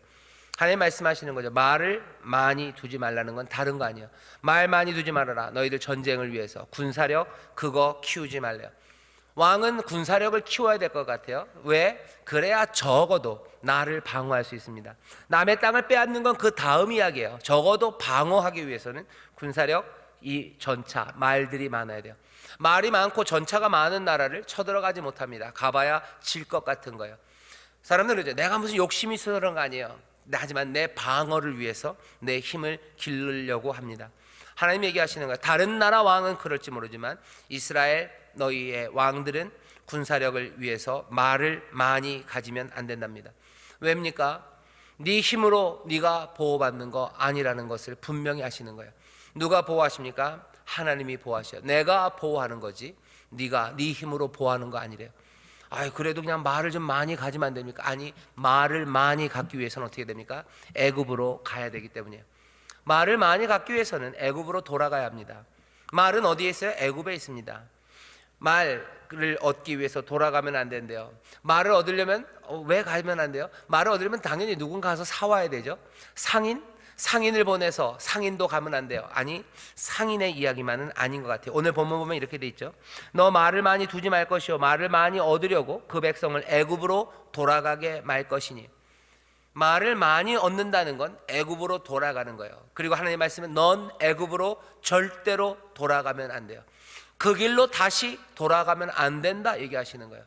하나님 말씀하시는 거죠. 말을 많이 두지 말라는 건 다른 거 아니에요. 말 많이 두지 말아라. 너희들 전쟁을 위해서 군사력 그거 키우지 말래요. 왕은 군사력을 키워야 될 것 같아요. 왜? 그래야 적어도 나를 방어할 수 있습니다. 남의 땅을 빼앗는 건 그 다음 이야기예요. 적어도 방어하기 위해서는 군사력, 이 전차, 말들이 많아야 돼요. 말이 많고 전차가 많은 나라를 쳐들어가지 못합니다. 가봐야 질 것 같은 거예요. 사람들은 그러죠. 내가 무슨 욕심이 있어서 그런 거 아니에요. 하지만 내 방어를 위해서 내 힘을 기르려고 합니다. 하나님 얘기하시는 거예요. 다른 나라 왕은 그럴지 모르지만 이스라엘 너희의 왕들은 군사력을 위해서 말을 많이 가지면 안 된답니다. 왜입니까? 네 힘으로 네가 보호받는 거 아니라는 것을 분명히 하시는 거예요. 누가 보호하십니까? 하나님이 보호하셔요. 내가 보호하는 거지 네가 네 힘으로 보호하는 거 아니래요. 아이 그래도 그냥 말을 좀 많이 가지면 안 됩니까? 아니, 말을 많이 갖기 위해서는 어떻게 됩니까? 애굽으로 가야 되기 때문이에요. 말을 많이 갖기 위해서는 애굽으로 돌아가야 합니다. 말은 어디에 있어요? 애굽에 있습니다. 말을 얻기 위해서 돌아가면 안 된대요. 말을 얻으려면 왜 가면 안 돼요? 말을 얻으려면 당연히 누군가 가서 사와야 되죠. 상인을 보내서 상인도 가면 안 돼요. 아니, 상인의 이야기만은 아닌 것 같아요. 오늘 본문 보면 이렇게 돼 있죠. 너 말을 많이 두지 말 것이요 말을 많이 얻으려고 그 백성을 애굽으로 돌아가게 말 것이니. 말을 많이 얻는다는 건 애굽으로 돌아가는 거예요. 그리고 하나님의 말씀은 넌 애굽으로 절대로 돌아가면 안 돼요. 그 길로 다시 돌아가면 안 된다 얘기하시는 거예요.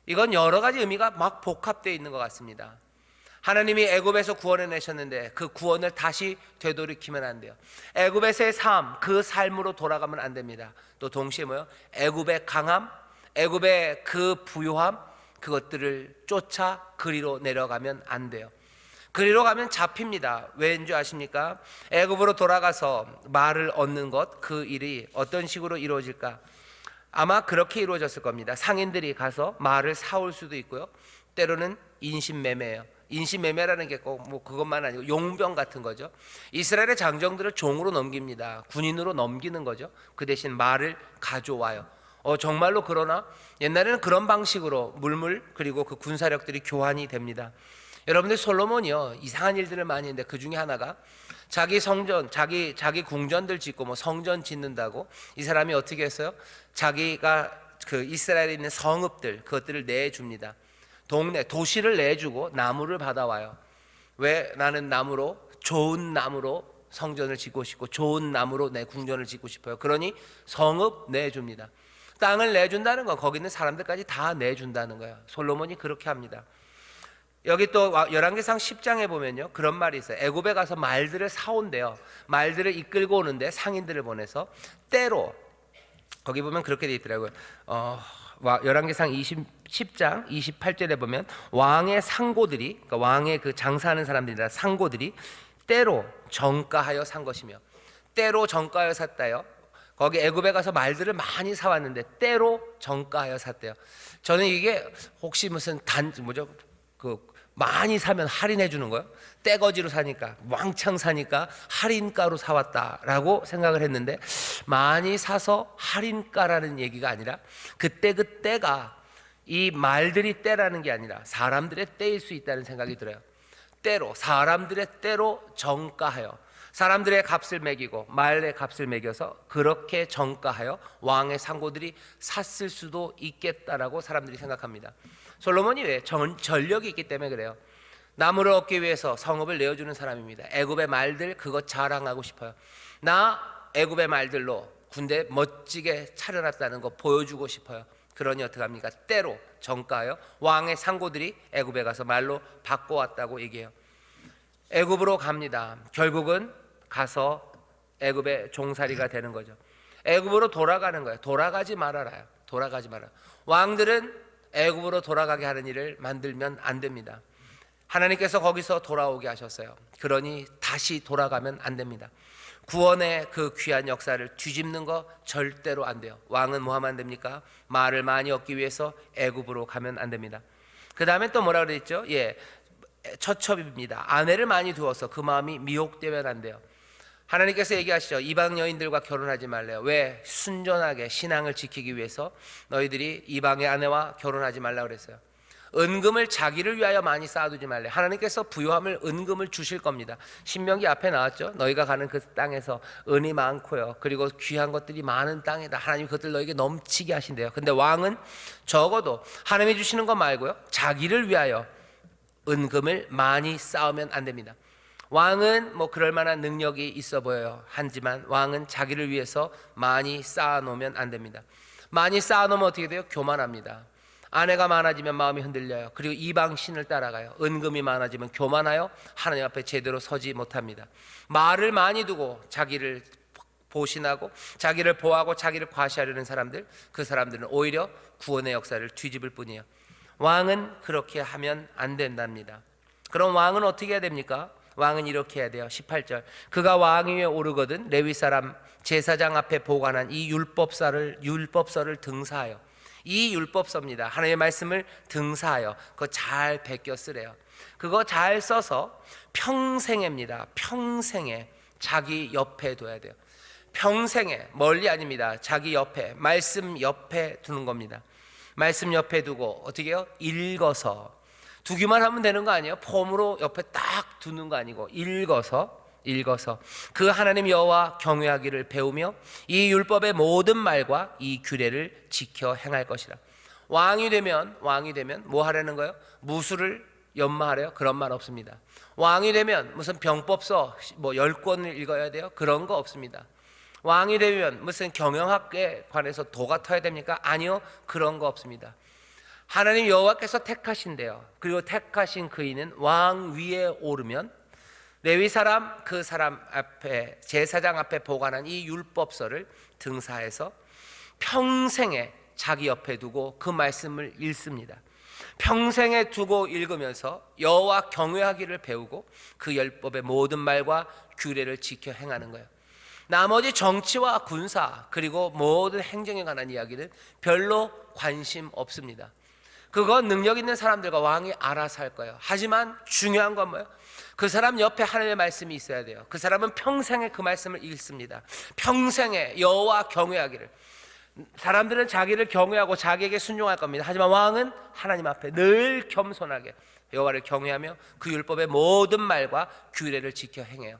이건 여러 가지 의미가 막 복합되어 있는 것 같습니다. 하나님이 애굽에서 구원해 내셨는데 그 구원을 다시 되돌이키면 안 돼요. 애굽에서의 삶, 그 삶으로 돌아가면 안 됩니다. 또 동시에 뭐요? 애굽의 강함, 애굽의 그 부유함, 그것들을 쫓아 그리로 내려가면 안 돼요. 그리로 가면 잡힙니다. 왜인 줄 아십니까? 애굽으로 돌아가서 말을 얻는 것, 그 일이 어떤 식으로 이루어질까? 아마 그렇게 이루어졌을 겁니다. 상인들이 가서 말을 사올 수도 있고요. 때로는 인신매매예요. 인신매매라는 게 꼭 뭐 그것만 아니고 용병 같은 거죠. 이스라엘의 장정들을 종으로 넘깁니다. 군인으로 넘기는 거죠. 그 대신 말을 가져와요. 정말로 그러나 옛날에는 그런 방식으로 물물 그리고 그 군사력들이 교환이 됩니다. 여러분들 솔로몬이요 이상한 일들을 많이 했는데 그 중에 하나가 자기 성전, 자기 궁전들 짓고 뭐 성전 짓는다고 이 사람이 어떻게 했어요? 자기가 그 이스라엘에 있는 성읍들 그것들을 내줍니다. 도시를 내주고 나무를 받아와요. 왜? 나는 나무로 좋은 나무로 성전을 짓고 싶고 좋은 나무로 내 궁전을 짓고 싶어요. 그러니 성읍 내줍니다. 땅을 내준다는 건 거기 있는 사람들까지 다 내준다는 거예요. 솔로몬이 그렇게 합니다. 여기 또 열왕기상 10장에 보면요 그런 말이 있어요. 애굽에 가서 말들을 사온대요. 말들을 이끌고 오는데 상인들을 보내서 때로 거기 보면 그렇게 돼 있더라고요. 열왕기상 10장 28절에 보면 왕의 상고들이, 그러니까 왕의 그 장사하는 사람들이라 상고들이 때로 정가하여 산 것이며, 때로 정가하여 샀다요. 거기 애굽에 가서 말들을 많이 사왔는데 때로 정가하여 샀대요. 저는 이게 혹시 무슨 많이 사면 할인해 주는 거예요? 떼거지로 사니까 왕창 사니까 할인가로 사왔다라고 생각을 했는데, 많이 사서 할인가라는 얘기가 아니라 그때가 이 말들이 때라는 게 아니라 사람들의 때일 수 있다는 생각이 들어요. 때로, 사람들의 때로 정가하여 사람들의 값을 매기고 말의 값을 매겨서 그렇게 정가하여 왕의 상고들이 샀을 수도 있겠다라고 사람들이 생각합니다. 솔로몬이 왜? 전력이 있기 때문에 그래요. 나무를 얻기 위해서 성읍을 내어주는 사람입니다. 애굽의 말들 그거 자랑하고 싶어요. 나 애굽의 말들로 군대 멋지게 차려놨다는 거 보여주고 싶어요. 그러니 어떻게 합니까? 때로 정가하여 왕의 상고들이 애굽에 가서 말로 바꿔왔다고 얘기해요. 애굽으로 갑니다. 결국은 가서 애굽의 종살이가 되는 거죠. 애굽으로 돌아가는 거예요. 돌아가지 말아라요. 돌아가지 말아. 왕들은 애굽으로 돌아가게 하는 일을 만들면 안 됩니다. 하나님께서 거기서 돌아오게 하셨어요. 그러니 다시 돌아가면 안 됩니다. 구원의 그 귀한 역사를 뒤집는 거 절대로 안 돼요. 왕은 뭐 하면 안 됩니까? 말을 많이 얻기 위해서 애굽으로 가면 안 됩니다. 그 다음에 또 뭐라 그랬죠? 처첩입니다. 아내를 많이 두어서 그 마음이 미혹되면 안 돼요. 하나님께서 얘기하시죠. 이방 여인들과 결혼하지 말래요. 왜? 순전하게 신앙을 지키기 위해서 너희들이 이방의 아내와 결혼하지 말라고 그랬어요. 은금을 자기를 위하여 많이 쌓아두지 말래. 하나님께서 부유함을 은금을 주실 겁니다. 신명기 앞에 나왔죠. 너희가 가는 그 땅에서 은이 많고요, 그리고 귀한 것들이 많은 땅이다. 하나님 그것들 너에게 넘치게 하신대요. 근데 왕은 적어도 하나님이 주시는 것 말고요, 자기를 위하여 은금을 많이 쌓으면 안 됩니다. 왕은 뭐 그럴 만한 능력이 있어 보여요. 하지만 왕은 자기를 위해서 많이 쌓아놓으면 안 됩니다. 많이 쌓아놓으면 어떻게 돼요? 교만합니다. 아내가 많아지면 마음이 흔들려요. 그리고 이방 신을 따라가요. 은금이 많아지면 교만하여 하나님 앞에 제대로 서지 못합니다. 말을 많이 두고 자기를 보신하고 자기를 보호하고 자기를 과시하려는 사람들, 그 사람들은 오히려 구원의 역사를 뒤집을 뿐이에요. 왕은 그렇게 하면 안 된답니다. 그럼 왕은 어떻게 해야 됩니까? 왕은 이렇게 해야 돼요. 18절, 그가 왕 위에 오르거든 레위 사람 제사장 앞에 보관한 이 율법서를 등사하여. 이 율법서입니다. 하나님의 말씀을 등사하여 그거 잘 베껴 쓰래요. 그거 잘 써서 평생입니다. 평생에 자기 옆에 둬야 돼요. 평생에, 멀리 아닙니다. 자기 옆에, 말씀 옆에 두는 겁니다. 말씀 옆에 두고 어떻게 해요? 읽어서. 두기만 하면 되는 거 아니에요? 폼으로 옆에 딱 두는 거 아니고 읽어서 그 하나님 여호와 경외하기를 배우며 이 율법의 모든 말과 이 규례를 지켜 행할 것이라. 왕이 되면 뭐 하라는 거예요? 무술을 연마하래요? 그런 말 없습니다. 왕이 되면 무슨 병법서 뭐 10권을 읽어야 돼요? 그런 거 없습니다. 왕이 되면 무슨 경영학에 관해서 도가 터야 됩니까? 아니요, 그런 거 없습니다. 하나님 여호와께서 택하신대요. 그리고 택하신 그이는 왕 위에 오르면 레위 사람, 그 사람 앞에, 제사장 앞에 보관한 이 율법서를 등사해서 평생에 자기 옆에 두고 그 말씀을 읽습니다. 평생에 두고 읽으면서 여호와 경외하기를 배우고 그 율법의 모든 말과 규례를 지켜 행하는 거예요. 나머지 정치와 군사 그리고 모든 행정에 관한 이야기는 별로 관심 없습니다. 그건 능력 있는 사람들과 왕이 알아서 할 거예요. 하지만 중요한 건 뭐예요? 그 사람 옆에 하나님의 말씀이 있어야 돼요. 그 사람은 평생에 그 말씀을 읽습니다. 평생에 여호와 경외하기를. 사람들은 자기를 경외하고 자기에게 순종할 겁니다. 하지만 왕은 하나님 앞에 늘 겸손하게 여호와를 경외하며 그 율법의 모든 말과 규례를 지켜 행해요.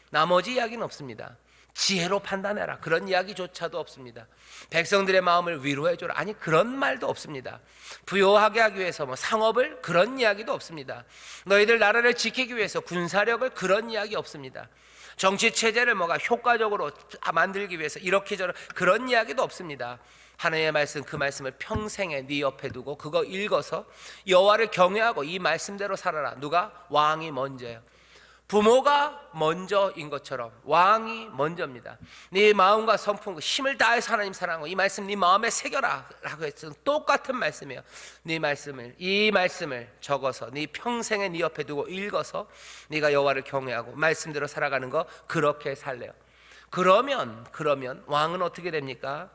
나머지 이야기는 없습니다. 지혜로 판단해라, 그런 이야기조차도 없습니다. 백성들의 마음을 위로해줘라, 아니 그런 말도 없습니다. 부요하게 하기 위해서 뭐 상업을, 그런 이야기도 없습니다. 너희들 나라를 지키기 위해서 군사력을, 그런 이야기 없습니다. 정치 체제를 뭐가 효과적으로 만들기 위해서 이렇게 저런, 그런 이야기도 없습니다. 하나님의 말씀, 그 말씀을 평생에 네 옆에 두고 그거 읽어서 여호와를 경외하고 이 말씀대로 살아라. 누가? 왕이 먼저예요. 부모가 먼저인 것처럼 왕이 먼저입니다. 네 마음과 성품, 힘을 다해서 하나님 사랑하고 이 말씀 네 마음에 새겨라 라고 했던 똑같은 말씀이에요. 이 말씀을 적어서 네 평생에 네 옆에 두고 읽어서 네가 여호와를 경외하고 말씀대로 살아가는 거, 그렇게 살래요. 그러면 왕은 어떻게 됩니까?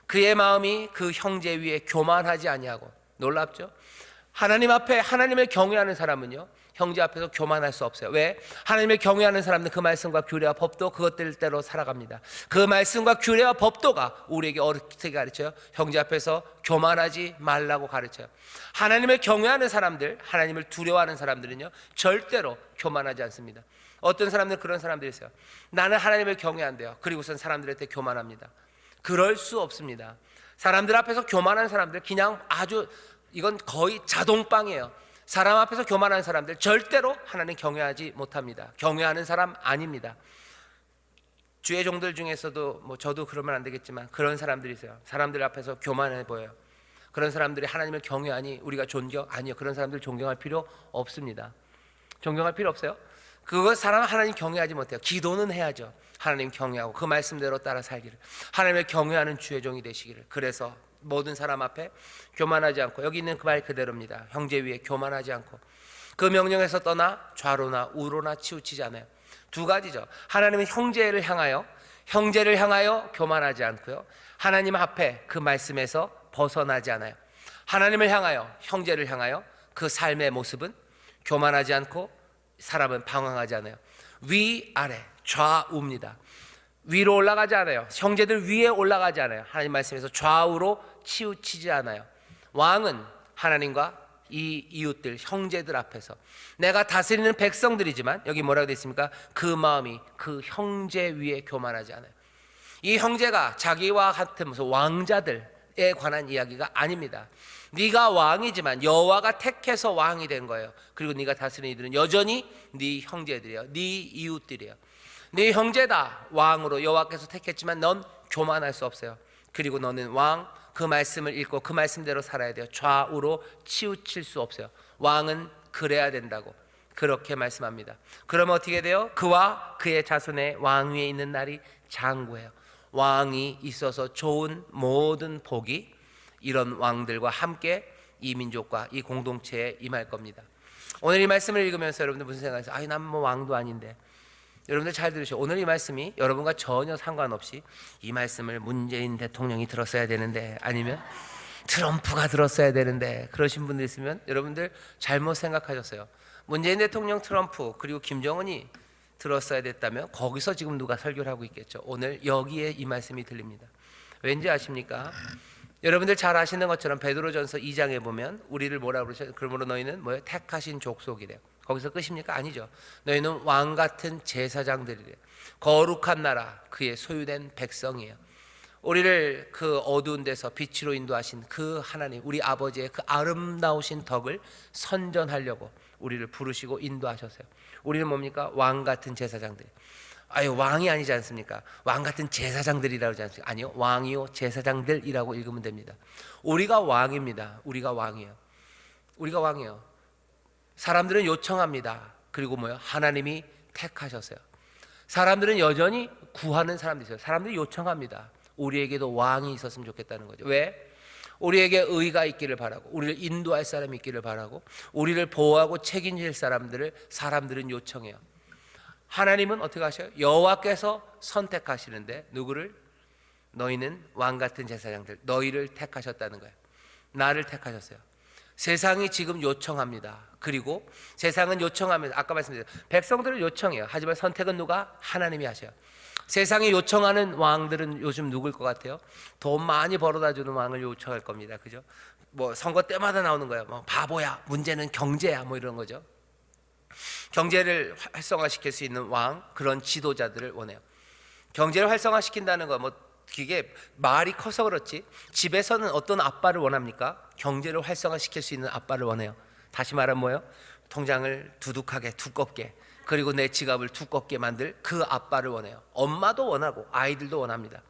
그의 마음이 그 형제 위에 교만하지 아니하고. 놀랍죠? 하나님 앞에 하나님을 경외하는 사람은요, 형제 앞에서 교만할 수 없어요. 왜? 하나님을 경외하는 사람은 그 말씀과 규례와 법도 그것들대로 살아갑니다. 그 말씀과 규례와 법도가 우리에게 어떻게 가르쳐요? 형제 앞에서 교만하지 말라고 가르쳐요. 하나님을 경외하는 사람들, 하나님을 두려워하는 사람들은요, 절대로 교만하지 않습니다. 어떤 사람들은 그런 사람들이 있어요. 나는 하나님을 경외한대요. 그리고선 사람들한테 교만합니다. 그럴 수 없습니다. 사람들 앞에서 교만한 사람들, 그냥 아주 이건 거의 자동빵이에요. 사람 앞에서 교만한 사람들 절대로 하나님 경외하지 못합니다. 경외하는 사람 아닙니다. 주의 종들 중에서도 뭐 저도 그러면 안 되겠지만 그런 사람들이 있어요. 사람들 앞에서 교만해 보여요. 그런 사람들이 하나님을 경외하니 우리가 존경? 아니요, 그런 사람들 존경할 필요 없습니다. 존경할 필요 없어요. 그거 사람 하나님 경외하지 못해요. 기도는 해야죠. 하나님 경외하고 그 말씀대로 따라 살기를, 하나님을 경외하는 주의 종이 되시기를. 그래서 모든 사람 앞에 교만하지 않고, 여기 있는 그 말 그대로입니다. 형제 위에 교만하지 않고 그 명령에서 떠나 좌로나 우로나 치우치지 않아요. 두 가지죠. 하나님은 형제를 향하여 교만하지 않고요, 하나님 앞에 그 말씀에서 벗어나지 않아요. 하나님을 향하여, 형제를 향하여 그 삶의 모습은 교만하지 않고 사람은 방황하지 않아요. 위아래 좌우입니다. 위로 올라가지 않아요. 형제들 위에 올라가지 않아요. 하나님 말씀에서 좌우로 치우치지 않아요. 왕은 하나님과 이 이웃들, 형제들 앞에서, 내가 다스리는 백성들이지만 여기 뭐라고 되어 있습니까? 그 마음이 그 형제 위에 교만하지 않아요. 이 형제가 자기와 같은 무슨 왕자들에 관한 이야기가 아닙니다. 네가 왕이지만 여호와가 택해서 왕이 된 거예요. 그리고 네가 다스리는 이들은 여전히 네 형제들이에요. 네 이웃들이에요. 네 형제다 왕으로 여호와께서 택했지만 넌 교만할 수 없어요. 그리고 너는 왕, 그 말씀을 읽고 그 말씀대로 살아야 돼요. 좌우로 치우칠 수 없어요. 왕은 그래야 된다고 그렇게 말씀합니다. 그러면 어떻게 돼요? 그와 그의 자손의 왕 위에 있는 날이 장구해요. 왕이 있어서 좋은 모든 복이 이런 왕들과 함께 이 민족과 이 공동체에 임할 겁니다. 오늘 이 말씀을 읽으면서 여러분들 무슨 생각하세요? 아니 난 뭐 왕도 아닌데. 여러분들 잘 들으시오. 오늘 이 말씀이 여러분과 전혀 상관없이 이 말씀을 문재인 대통령이 들었어야 되는데, 아니면 트럼프가 들었어야 되는데, 그러신 분들 있으면 여러분들 잘못 생각하셨어요. 문재인 대통령, 트럼프, 그리고 김정은이 들었어야 됐다면 거기서 지금 누가 설교를 하고 있겠죠. 오늘 여기에 이 말씀이 들립니다. 왠지 아십니까? 여러분들 잘 아시는 것처럼 베드로전서 2장에 보면 우리를 뭐라 그러죠? 그러므로 너희는 뭐예요? 택하신 족속이래요. 거기서 끝입니까? 아니죠. 너희는 왕 같은 제사장들이래요. 거룩한 나라, 그의 소유된 백성이에요. 우리를 그 어두운 데서 빛으로 인도하신 그 하나님, 우리 아버지의 그 아름다우신 덕을 선전하려고 우리를 부르시고 인도하셨어요. 우리는 뭡니까? 왕 같은 제사장들. 아유, 왕이 아니지 않습니까? 왕 같은 제사장들이라고 하지 않습니까? 아니요, 왕이요 제사장들이라고 읽으면 됩니다. 우리가 왕입니다. 우리가 왕이에요. 우리가 왕이에요. 사람들은 요청합니다. 그리고 뭐요? 하나님이 택하셨어요. 사람들은 여전히 구하는 사람들이 있어요. 사람들이 요청합니다. 우리에게도 왕이 있었으면 좋겠다는 거죠. 왜? 우리에게 의가 있기를 바라고, 우리를 인도할 사람이 있기를 바라고, 우리를 보호하고 책임질 사람들은 요청해요. 하나님은 어떻게 하셔요? 여호와께서 선택하시는데 누구를? 너희는 왕 같은 제사장들, 너희를 택하셨다는 거예요. 나를 택하셨어요. 세상이 지금 요청합니다. 그리고 세상은 요청하면서, 아까 말씀드렸죠, 백성들은 요청해요. 하지만 선택은 누가? 하나님이 하셔요. 세상이 요청하는 왕들은 요즘 누굴 것 같아요? 돈 많이 벌어다 주는 왕을 요청할 겁니다. 그죠? 뭐 선거 때마다 나오는 거예요. 뭐 바보야, 문제는 경제야, 뭐 이런 거죠. 경제를 활성화시킬 수 있는 왕, 그런 지도자들을 원해요. 경제를 활성화시킨다는 거, 뭐 이게 말이 커서 그렇지, 집에서는 어떤 아빠를 원합니까? 경제를 활성화시킬 수 있는 아빠를 원해요. 다시 말하면 뭐예요? 통장을 두둑하게, 두껍게, 그리고 내 지갑을 두껍게 만들 그 아빠를 원해요. 엄마도 원하고 아이들도 원합니다.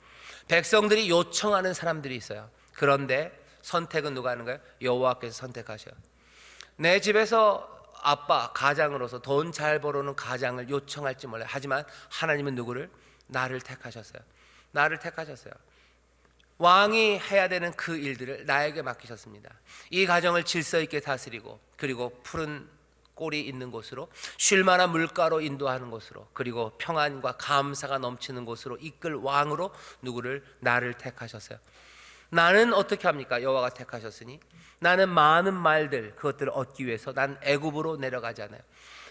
백성들이 요청하는 사람들이 있어요. 그런데 선택은 누가 하는 거예요? 여호와께서 선택하셔요. 내 집에서 아빠, 가장으로서 돈 잘 벌어오는 가장을 요청할지 몰라요. 하지만 하나님은 누구를? 나를 택하셨어요. 나를 택하셨어요. 왕이 해야 되는 그 일들을 나에게 맡기셨습니다. 이 가정을 질서 있게 다스리고, 그리고 푸른 꼴이 있는 곳으로, 쉴만한 물가로 인도하는 곳으로, 그리고 평안과 감사가 넘치는 곳으로 이끌 왕으로 누구를? 나를 택하셨어요. 나는 어떻게 합니까? 여호와가 택하셨으니 나는 많은 말들, 그것들을 얻기 위해서 난 애굽으로 내려가지 않아요.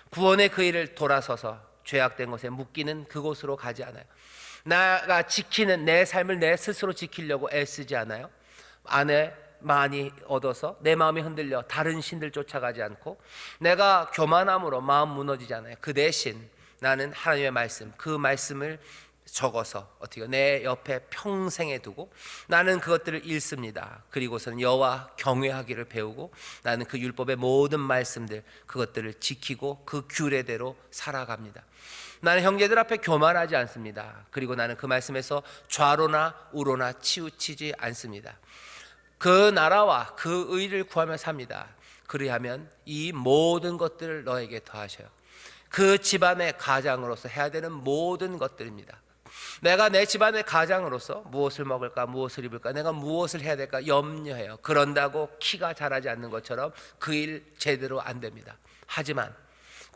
구원의 그 일을 돌아서서 죄악된 곳에 묶이는 그곳으로 가지 않아요. 나가 지키는 내 삶을 내 스스로 지키려고 애쓰지 않아요. 안에 많이 얻어서 내 마음이 흔들려 다른 신들 쫓아가지 않고, 내가 교만함으로 마음 무너지지 않아요. 그 대신 나는 하나님의 말씀, 그 말씀을 적어서 어떻게 내 옆에 평생에 두고 나는 그것들을 읽습니다. 그리고서는 여호와 경외하기를 배우고, 나는 그 율법의 모든 말씀들, 그것들을 지키고 그 규례대로 살아갑니다. 나는 형제들 앞에 교만하지 않습니다. 그리고 나는 그 말씀에서 좌로나 우로나 치우치지 않습니다. 그 나라와 그 의를 구하며 삽니다. 그리하면 이 모든 것들을 너에게 더하셔요. 그 집안의 가장으로서 해야 되는 모든 것들입니다. 내가 내 집안의 가장으로서 무엇을 먹을까, 무엇을 입을까, 내가 무엇을 해야 될까 염려해요. 그런다고 키가 자라지 않는 것처럼 그 일 제대로 안 됩니다. 하지만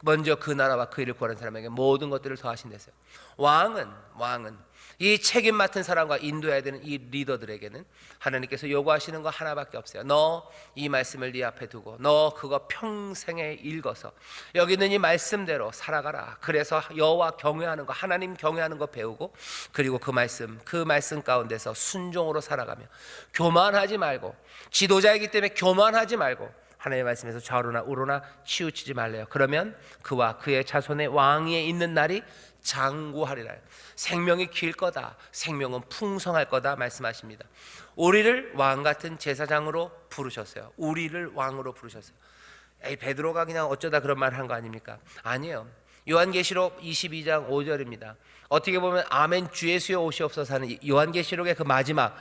먼저 그 나라와 그 일을 구하는 사람에게 모든 것들을 더하신댔어요. 왕은 이 책임 맡은 사람과 인도해야 되는 이 리더들에게는 하나님께서 요구하시는 거 하나밖에 없어요. 너 이 말씀을 네 앞에 두고 너 그거 평생에 읽어서 여기 있는 이 말씀대로 살아가라. 그래서 여호와 경외하는 거, 하나님 경외하는 거 배우고, 그리고 그 말씀 가운데서 순종으로 살아가며, 교만하지 말고, 지도자이기 때문에 교만하지 말고 하나님의 말씀에서 좌로나 우로나 치우치지 말래요. 그러면 그와 그의 자손의 왕위에 있는 날이 장구하리라. 생명이 길 거다, 생명은 풍성할 거다 말씀하십니다. 우리를 왕 같은 제사장으로 부르셨어요. 우리를 왕으로 부르셨어요. 베드로가 그냥 어쩌다 그런 말 한 거 아닙니까? 아니에요. 요한계시록 22장 5절입니다. 어떻게 보면 아멘 주 예수여 오시옵소서 하는 요한계시록의 그 마지막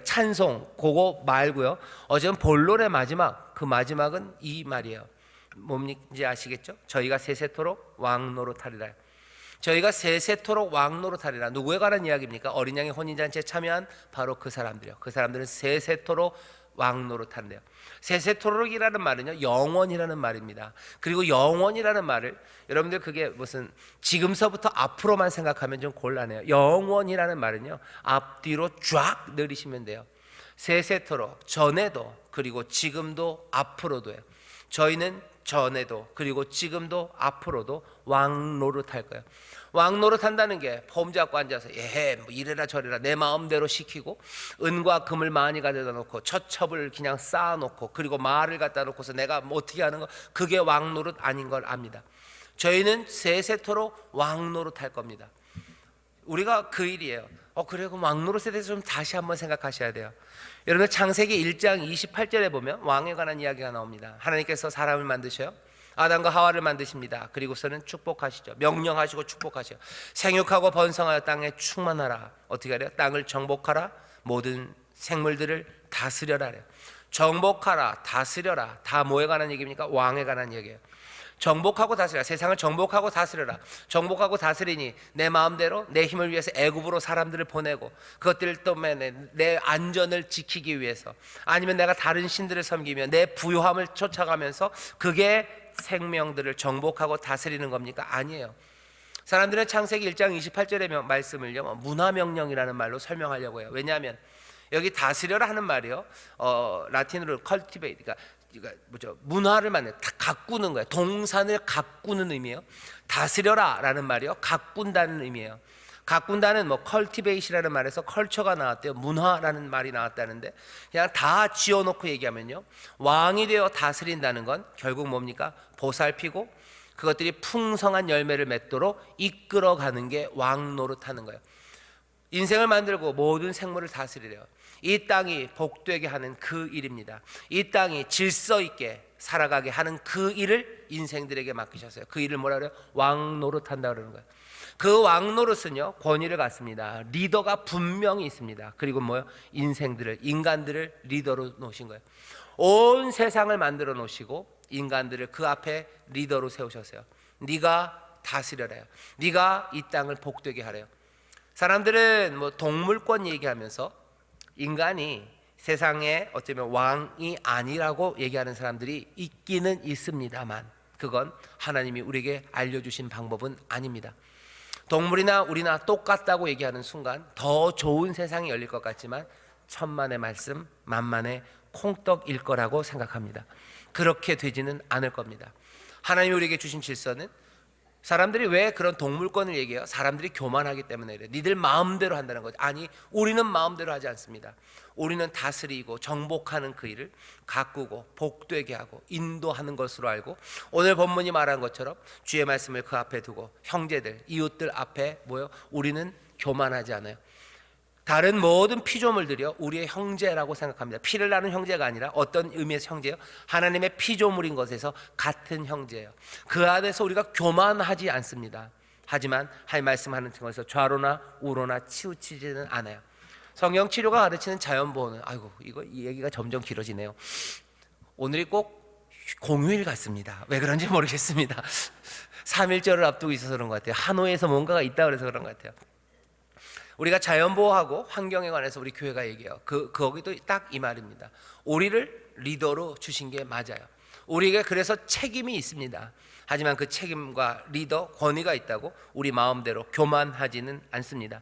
찬송, 그거 말고요, 어제는 본론의 마지막, 그 마지막은 이 말이에요. 뭡니까 아시겠죠? 저희가 세세토록 왕 노릇하리라. 저희가 세세토록 왕 노릇하리라. 누구에 관한 이야기입니까? 어린 양의 혼인잔치에 참여한 바로 그 사람들이요. 그 사람들은 세세토록 왕 노릇한대요. 세세토록이라는 말은요, 영원이라는 말입니다. 그리고 영원이라는 말을 여러분들 그게 무슨 지금서부터 앞으로만 생각하면 좀 곤란해요. 영원이라는 말은요, 앞뒤로 쫙 늘리시면 돼요. 세세토록, 전에도 그리고 지금도 앞으로도요. 저희는 전에도 그리고 지금도 앞으로도 왕 노릇할 거예요. 왕 노릇한다는 게 폼 잡고 앉아서 뭐 이래라 저래라 내 마음대로 시키고, 은과 금을 많이 가져다 놓고 처첩을 그냥 쌓아놓고, 그리고 말을 갖다 놓고서 내가 뭐 어떻게 하는 거, 그게 왕 노릇 아닌 걸 압니다. 저희는 세세토록 왕 노릇할 겁니다. 우리가 그 일이에요. 그래, 그럼 왕 노릇에 대해서 좀 다시 한번 생각하셔야 돼요. 여러분, 창세기 1장 28절에 보면 왕에 관한 이야기가 나옵니다. 하나님께서 사람을 만드셔요. 아담과 하와를 만드십니다. 그리고서는 축복하시죠. 명령하시고 축복하셔요. 생육하고 번성하여 땅에 충만하라. 어떻게 하래요? 땅을 정복하라. 모든 생물들을 다스려라. 정복하라, 다스려라. 다 뭐에 관한 얘기입니까? 왕에 관한 얘기예요. 정복하고 다스려라. 세상을 정복하고 다스려라. 정복하고 다스리니 내 마음대로 내 힘을 위해서 애굽으로 사람들을 보내고, 그것들 때문에 내 안전을 지키기 위해서, 아니면 내가 다른 신들을 섬기며 내 부요함을 쫓아가면서, 그게 생명들을 정복하고 다스리는 겁니까? 아니에요. 사람들은 창세기 1장 28절의 말씀을요, 문화명령이라는 말로 설명하려고 해요. 왜냐하면 여기 다스려라 하는 말이요, 라틴어로 cultivate, 그러니까 뭐죠? 문화를 가꾸는 거예요. 동산을 가꾸는 의미예요. 다스려라 라는 말이요, 가꾼다는 의미예요. 가꾼다는 cultivate이라는 말에서 컬처가 나왔대요. 문화라는 말이 나왔다는데, 그냥 다 지어놓고 얘기하면요, 왕이 되어 다스린다는 건 결국 뭡니까? 보살피고 그것들이 풍성한 열매를 맺도록 이끌어가는 게 왕 노릇하는 거예요. 인생을 만들고 모든 생물을 다스리래요. 이 땅이 복되게 하는 그 일입니다. 이 땅이 질서 있게 살아가게 하는 그 일을 인생들에게 맡기셨어요. 그 일을 뭐라 그래요? 왕 노릇한다 그러는 거예요. 그 왕 노릇은요, 권위를 갖습니다. 리더가 분명히 있습니다. 그리고 뭐요? 인간들을 리더로 놓으신 거예요. 온 세상을 만들어 놓으시고 인간들을 그 앞에 리더로 세우셨어요. 네가 다스려라요. 네가 이 땅을 복되게 하래요. 사람들은 동물권 얘기하면서 인간이 세상에 어쩌면 왕이 아니라고 얘기하는 사람들이 있기는 있습니다만, 그건 하나님이 우리에게 알려주신 방법은 아닙니다. 동물이나 우리나 똑같다고 얘기하는 순간 더 좋은 세상이 열릴 것 같지만 천만의 말씀 만만의 콩떡일 거라고 생각합니다. 그렇게 되지는 않을 겁니다. 하나님이 우리에게 주신 질서는, 사람들이 왜 그런 동물권을 얘기해요? 사람들이 교만하기 때문에 그래요. 니들 마음대로 한다는 거죠. 아니, 우리는 마음대로 하지 않습니다. 우리는 다스리고 정복하는 그 일을 가꾸고 복되게 하고 인도하는 것으로 알고, 오늘 본문이 말한 것처럼 주의 말씀을 그 앞에 두고 형제들, 이웃들 앞에 우리는 교만하지 않아요. 다른 모든 피조물들이요, 우리의 형제라고 생각합니다. 피를 나눈 형제가 아니라 어떤 의미에서 형제예요? 하나님의 피조물인 것에서 같은 형제예요. 그 안에서 우리가 교만하지 않습니다. 하지만 할 말씀하는 것에서 좌로나 우로나 치우치지는 않아요. 성경 치료가 가르치는 자연보호는, 이 얘기가 점점 길어지네요. 오늘이 꼭 공휴일 같습니다. 왜 그런지 모르겠습니다. 3.1절을 앞두고 있어서 그런 것 같아요. 하노이에서 뭔가가 있다 그래서 그런 것 같아요. 우리가 자연보호하고 환경에 관해서 우리 교회가 얘기해요. 거기도 딱 이 말입니다. 우리를 리더로 주신 게 맞아요. 우리에게 그래서 책임이 있습니다. 하지만 그 책임과 리더 권위가 있다고 우리 마음대로 교만하지는 않습니다.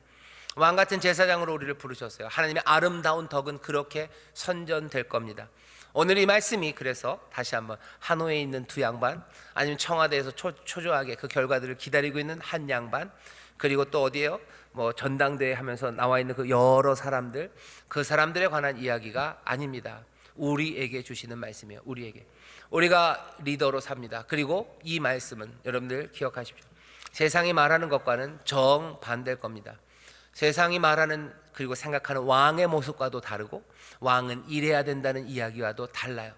왕같은 제사장으로 우리를 부르셨어요. 하나님의 아름다운 덕은 그렇게 선전될 겁니다. 오늘 이 말씀이 그래서 다시 한번 하노이에 있는 두 양반, 아니면 청와대에서 초조하게 그 결과들을 기다리고 있는 한 양반, 그리고 또 어디에요? 전당대회 하면서 나와 있는 그 여러 사람들, 그 사람들에 관한 이야기가 아닙니다. 우리에게 주시는 말씀이에요. 우리가 리더로 삽니다. 그리고 이 말씀은 여러분들 기억하십시오. 세상이 말하는 것과는 정반대일 겁니다. 세상이 말하는 그리고 생각하는 왕의 모습과도 다르고, 왕은 이래야 된다는 이야기와도 달라요.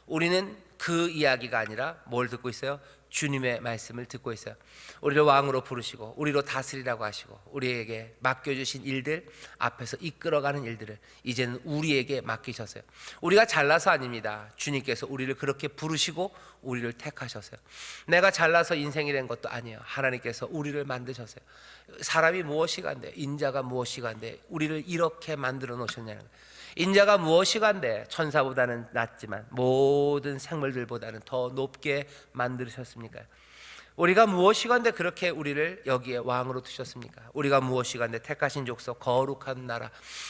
우리는 그 이야기가 아니라 뭘 듣고 있어요? 주님의 말씀을 듣고 있어요. 우리를 왕으로 부르시고 우리로 다스리라고 하시고 우리에게 맡겨주신 일들, 앞에서 이끌어가는 일들을 이제는 우리에게 맡기셨어요. 우리가 잘나서 아닙니다. 주님께서 우리를 그렇게 부르시고 우리를 택하셨어요. 내가 잘나서 인생이 된 것도 아니에요. 하나님께서 우리를 만드셨어요. 사람이 무엇이 간대, 인자가 무엇이 간대, 우리를 이렇게 만들어 놓으셨냐는 거예요. 인자가 무엇이 간데 천사보다는 낮지만 모든 생물들보다는 더 높게 만드셨습니까? 우리가 무엇이건데 그렇게 우리를 여기에 왕으로 두셨습니까? 우리가 무엇이건데 택하신 족속, 거룩한 나라,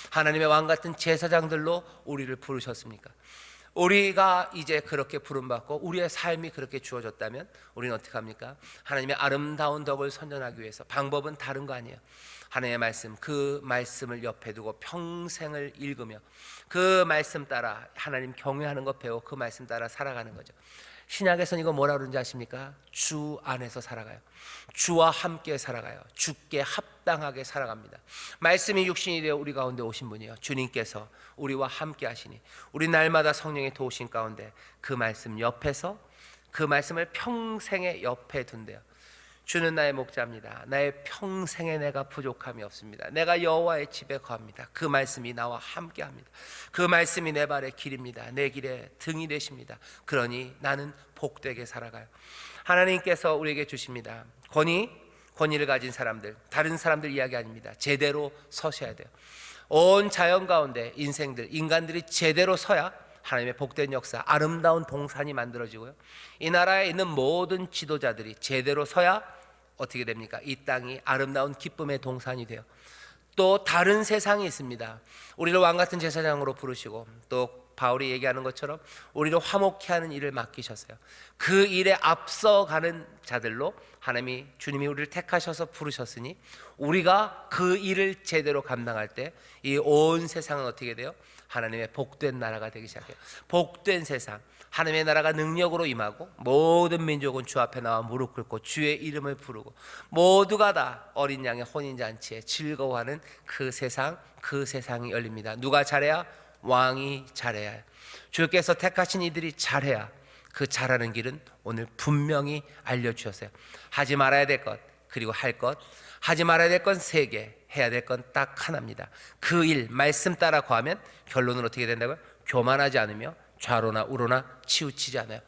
하나님의 왕 같은 제사장들로 우리를 부르셨습니까? 우리가 이제 그렇게 부름받고 우리의 삶이 그렇게 주어졌다면 우리는 어떻게 합니까? 하나님의 아름다운 덕을 선전하기 위해서 방법은 다른 거 아니에요. 하나님의 말씀, 그 말씀을 옆에 두고 평생을 읽으며 그 말씀 따라 하나님 경외하는 것 배워 그 말씀 따라 살아가는 거죠. 신약에서는 이거 뭐라 그러는지 아십니까? 주 안에서 살아가요. 주와 함께 살아가요. 주께 합당하게 살아갑니다. 말씀이 육신이 되어 우리 가운데 오신 분이요, 주님께서 우리와 함께 하시니 우리 날마다 성령의 도우신 가운데 그 말씀 옆에서 그 말씀을 평생의 옆에 둔대요. 주는 나의 목자입니다. 나의 평생에 내가 부족함이 없습니다. 내가 여호와의 집에 거합니다. 그 말씀이 나와 함께합니다. 그 말씀이 내 발의 길입니다. 내 길에 등이 되십니다. 그러니 나는 복되게 살아가요. 하나님께서 우리에게 주십니다. 권위를 가진 사람들, 다른 사람들 이야기 아닙니다. 제대로 서셔야 돼요. 온 자연 가운데 인간들이 제대로 서야 하나님의 복된 역사, 아름다운 동산이 만들어지고요, 이 나라에 있는 모든 지도자들이 제대로 서야 어떻게 됩니까? 이 땅이 아름다운 기쁨의 동산이 돼요. 또 다른 세상이 있습니다. 우리를 왕같은 제사장으로 부르시고 또 바울이 얘기하는 것처럼 우리를 화목케 하는 일을 맡기셨어요. 그 일에 앞서가는 자들로 주님이 우리를 택하셔서 부르셨으니 우리가 그 일을 제대로 감당할 때 이 온 세상은 어떻게 돼요? 하나님의 복된 나라가 되기 시작해요. 복된 세상, 하나님의 나라가 능력으로 임하고 모든 민족은 주 앞에 나와 무릎 꿇고 주의 이름을 부르고 모두가 다 어린 양의 혼인잔치에 즐거워하는 그 세상이 열립니다. 누가 잘해야? 왕이 잘해야 해요. 주께서 택하신 이들이 잘해야, 그 잘하는 길은 오늘 분명히 알려주셨어요. 하지 말아야 될 것, 그리고 할 것. 하지 말아야 될 건 3개, 해야 될 건 딱 하나입니다. 그 일, 말씀 따라 구하면 결론은 어떻게 된다고요? 교만하지 않으며 좌로나 우로나 치우치지 않아요.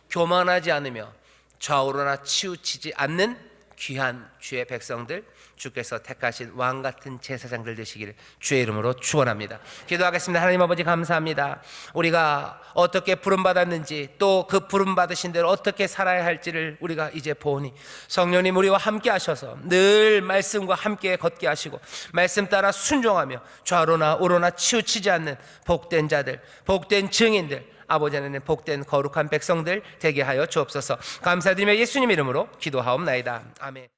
교만하지 않으며 좌우로나 치우치지 않는 귀한 주의 백성들, 주께서 택하신 왕같은 제사장들 되시기를 주의 이름으로 축원합니다. 기도하겠습니다. 하나님 아버지, 감사합니다. 우리가 어떻게 부름받았는지, 또 그 부름받으신 대로 어떻게 살아야 할지를 우리가 이제 보니 성령님 우리와 함께 하셔서 늘 말씀과 함께 걷게 하시고 말씀 따라 순종하며 좌로나 우로나 치우치지 않는 복된 자들, 복된 증인들, 아버지 하나님 복된 거룩한 백성들 되게 하여 주옵소서. 감사드리며 예수님 이름으로 기도하옵나이다. 아멘.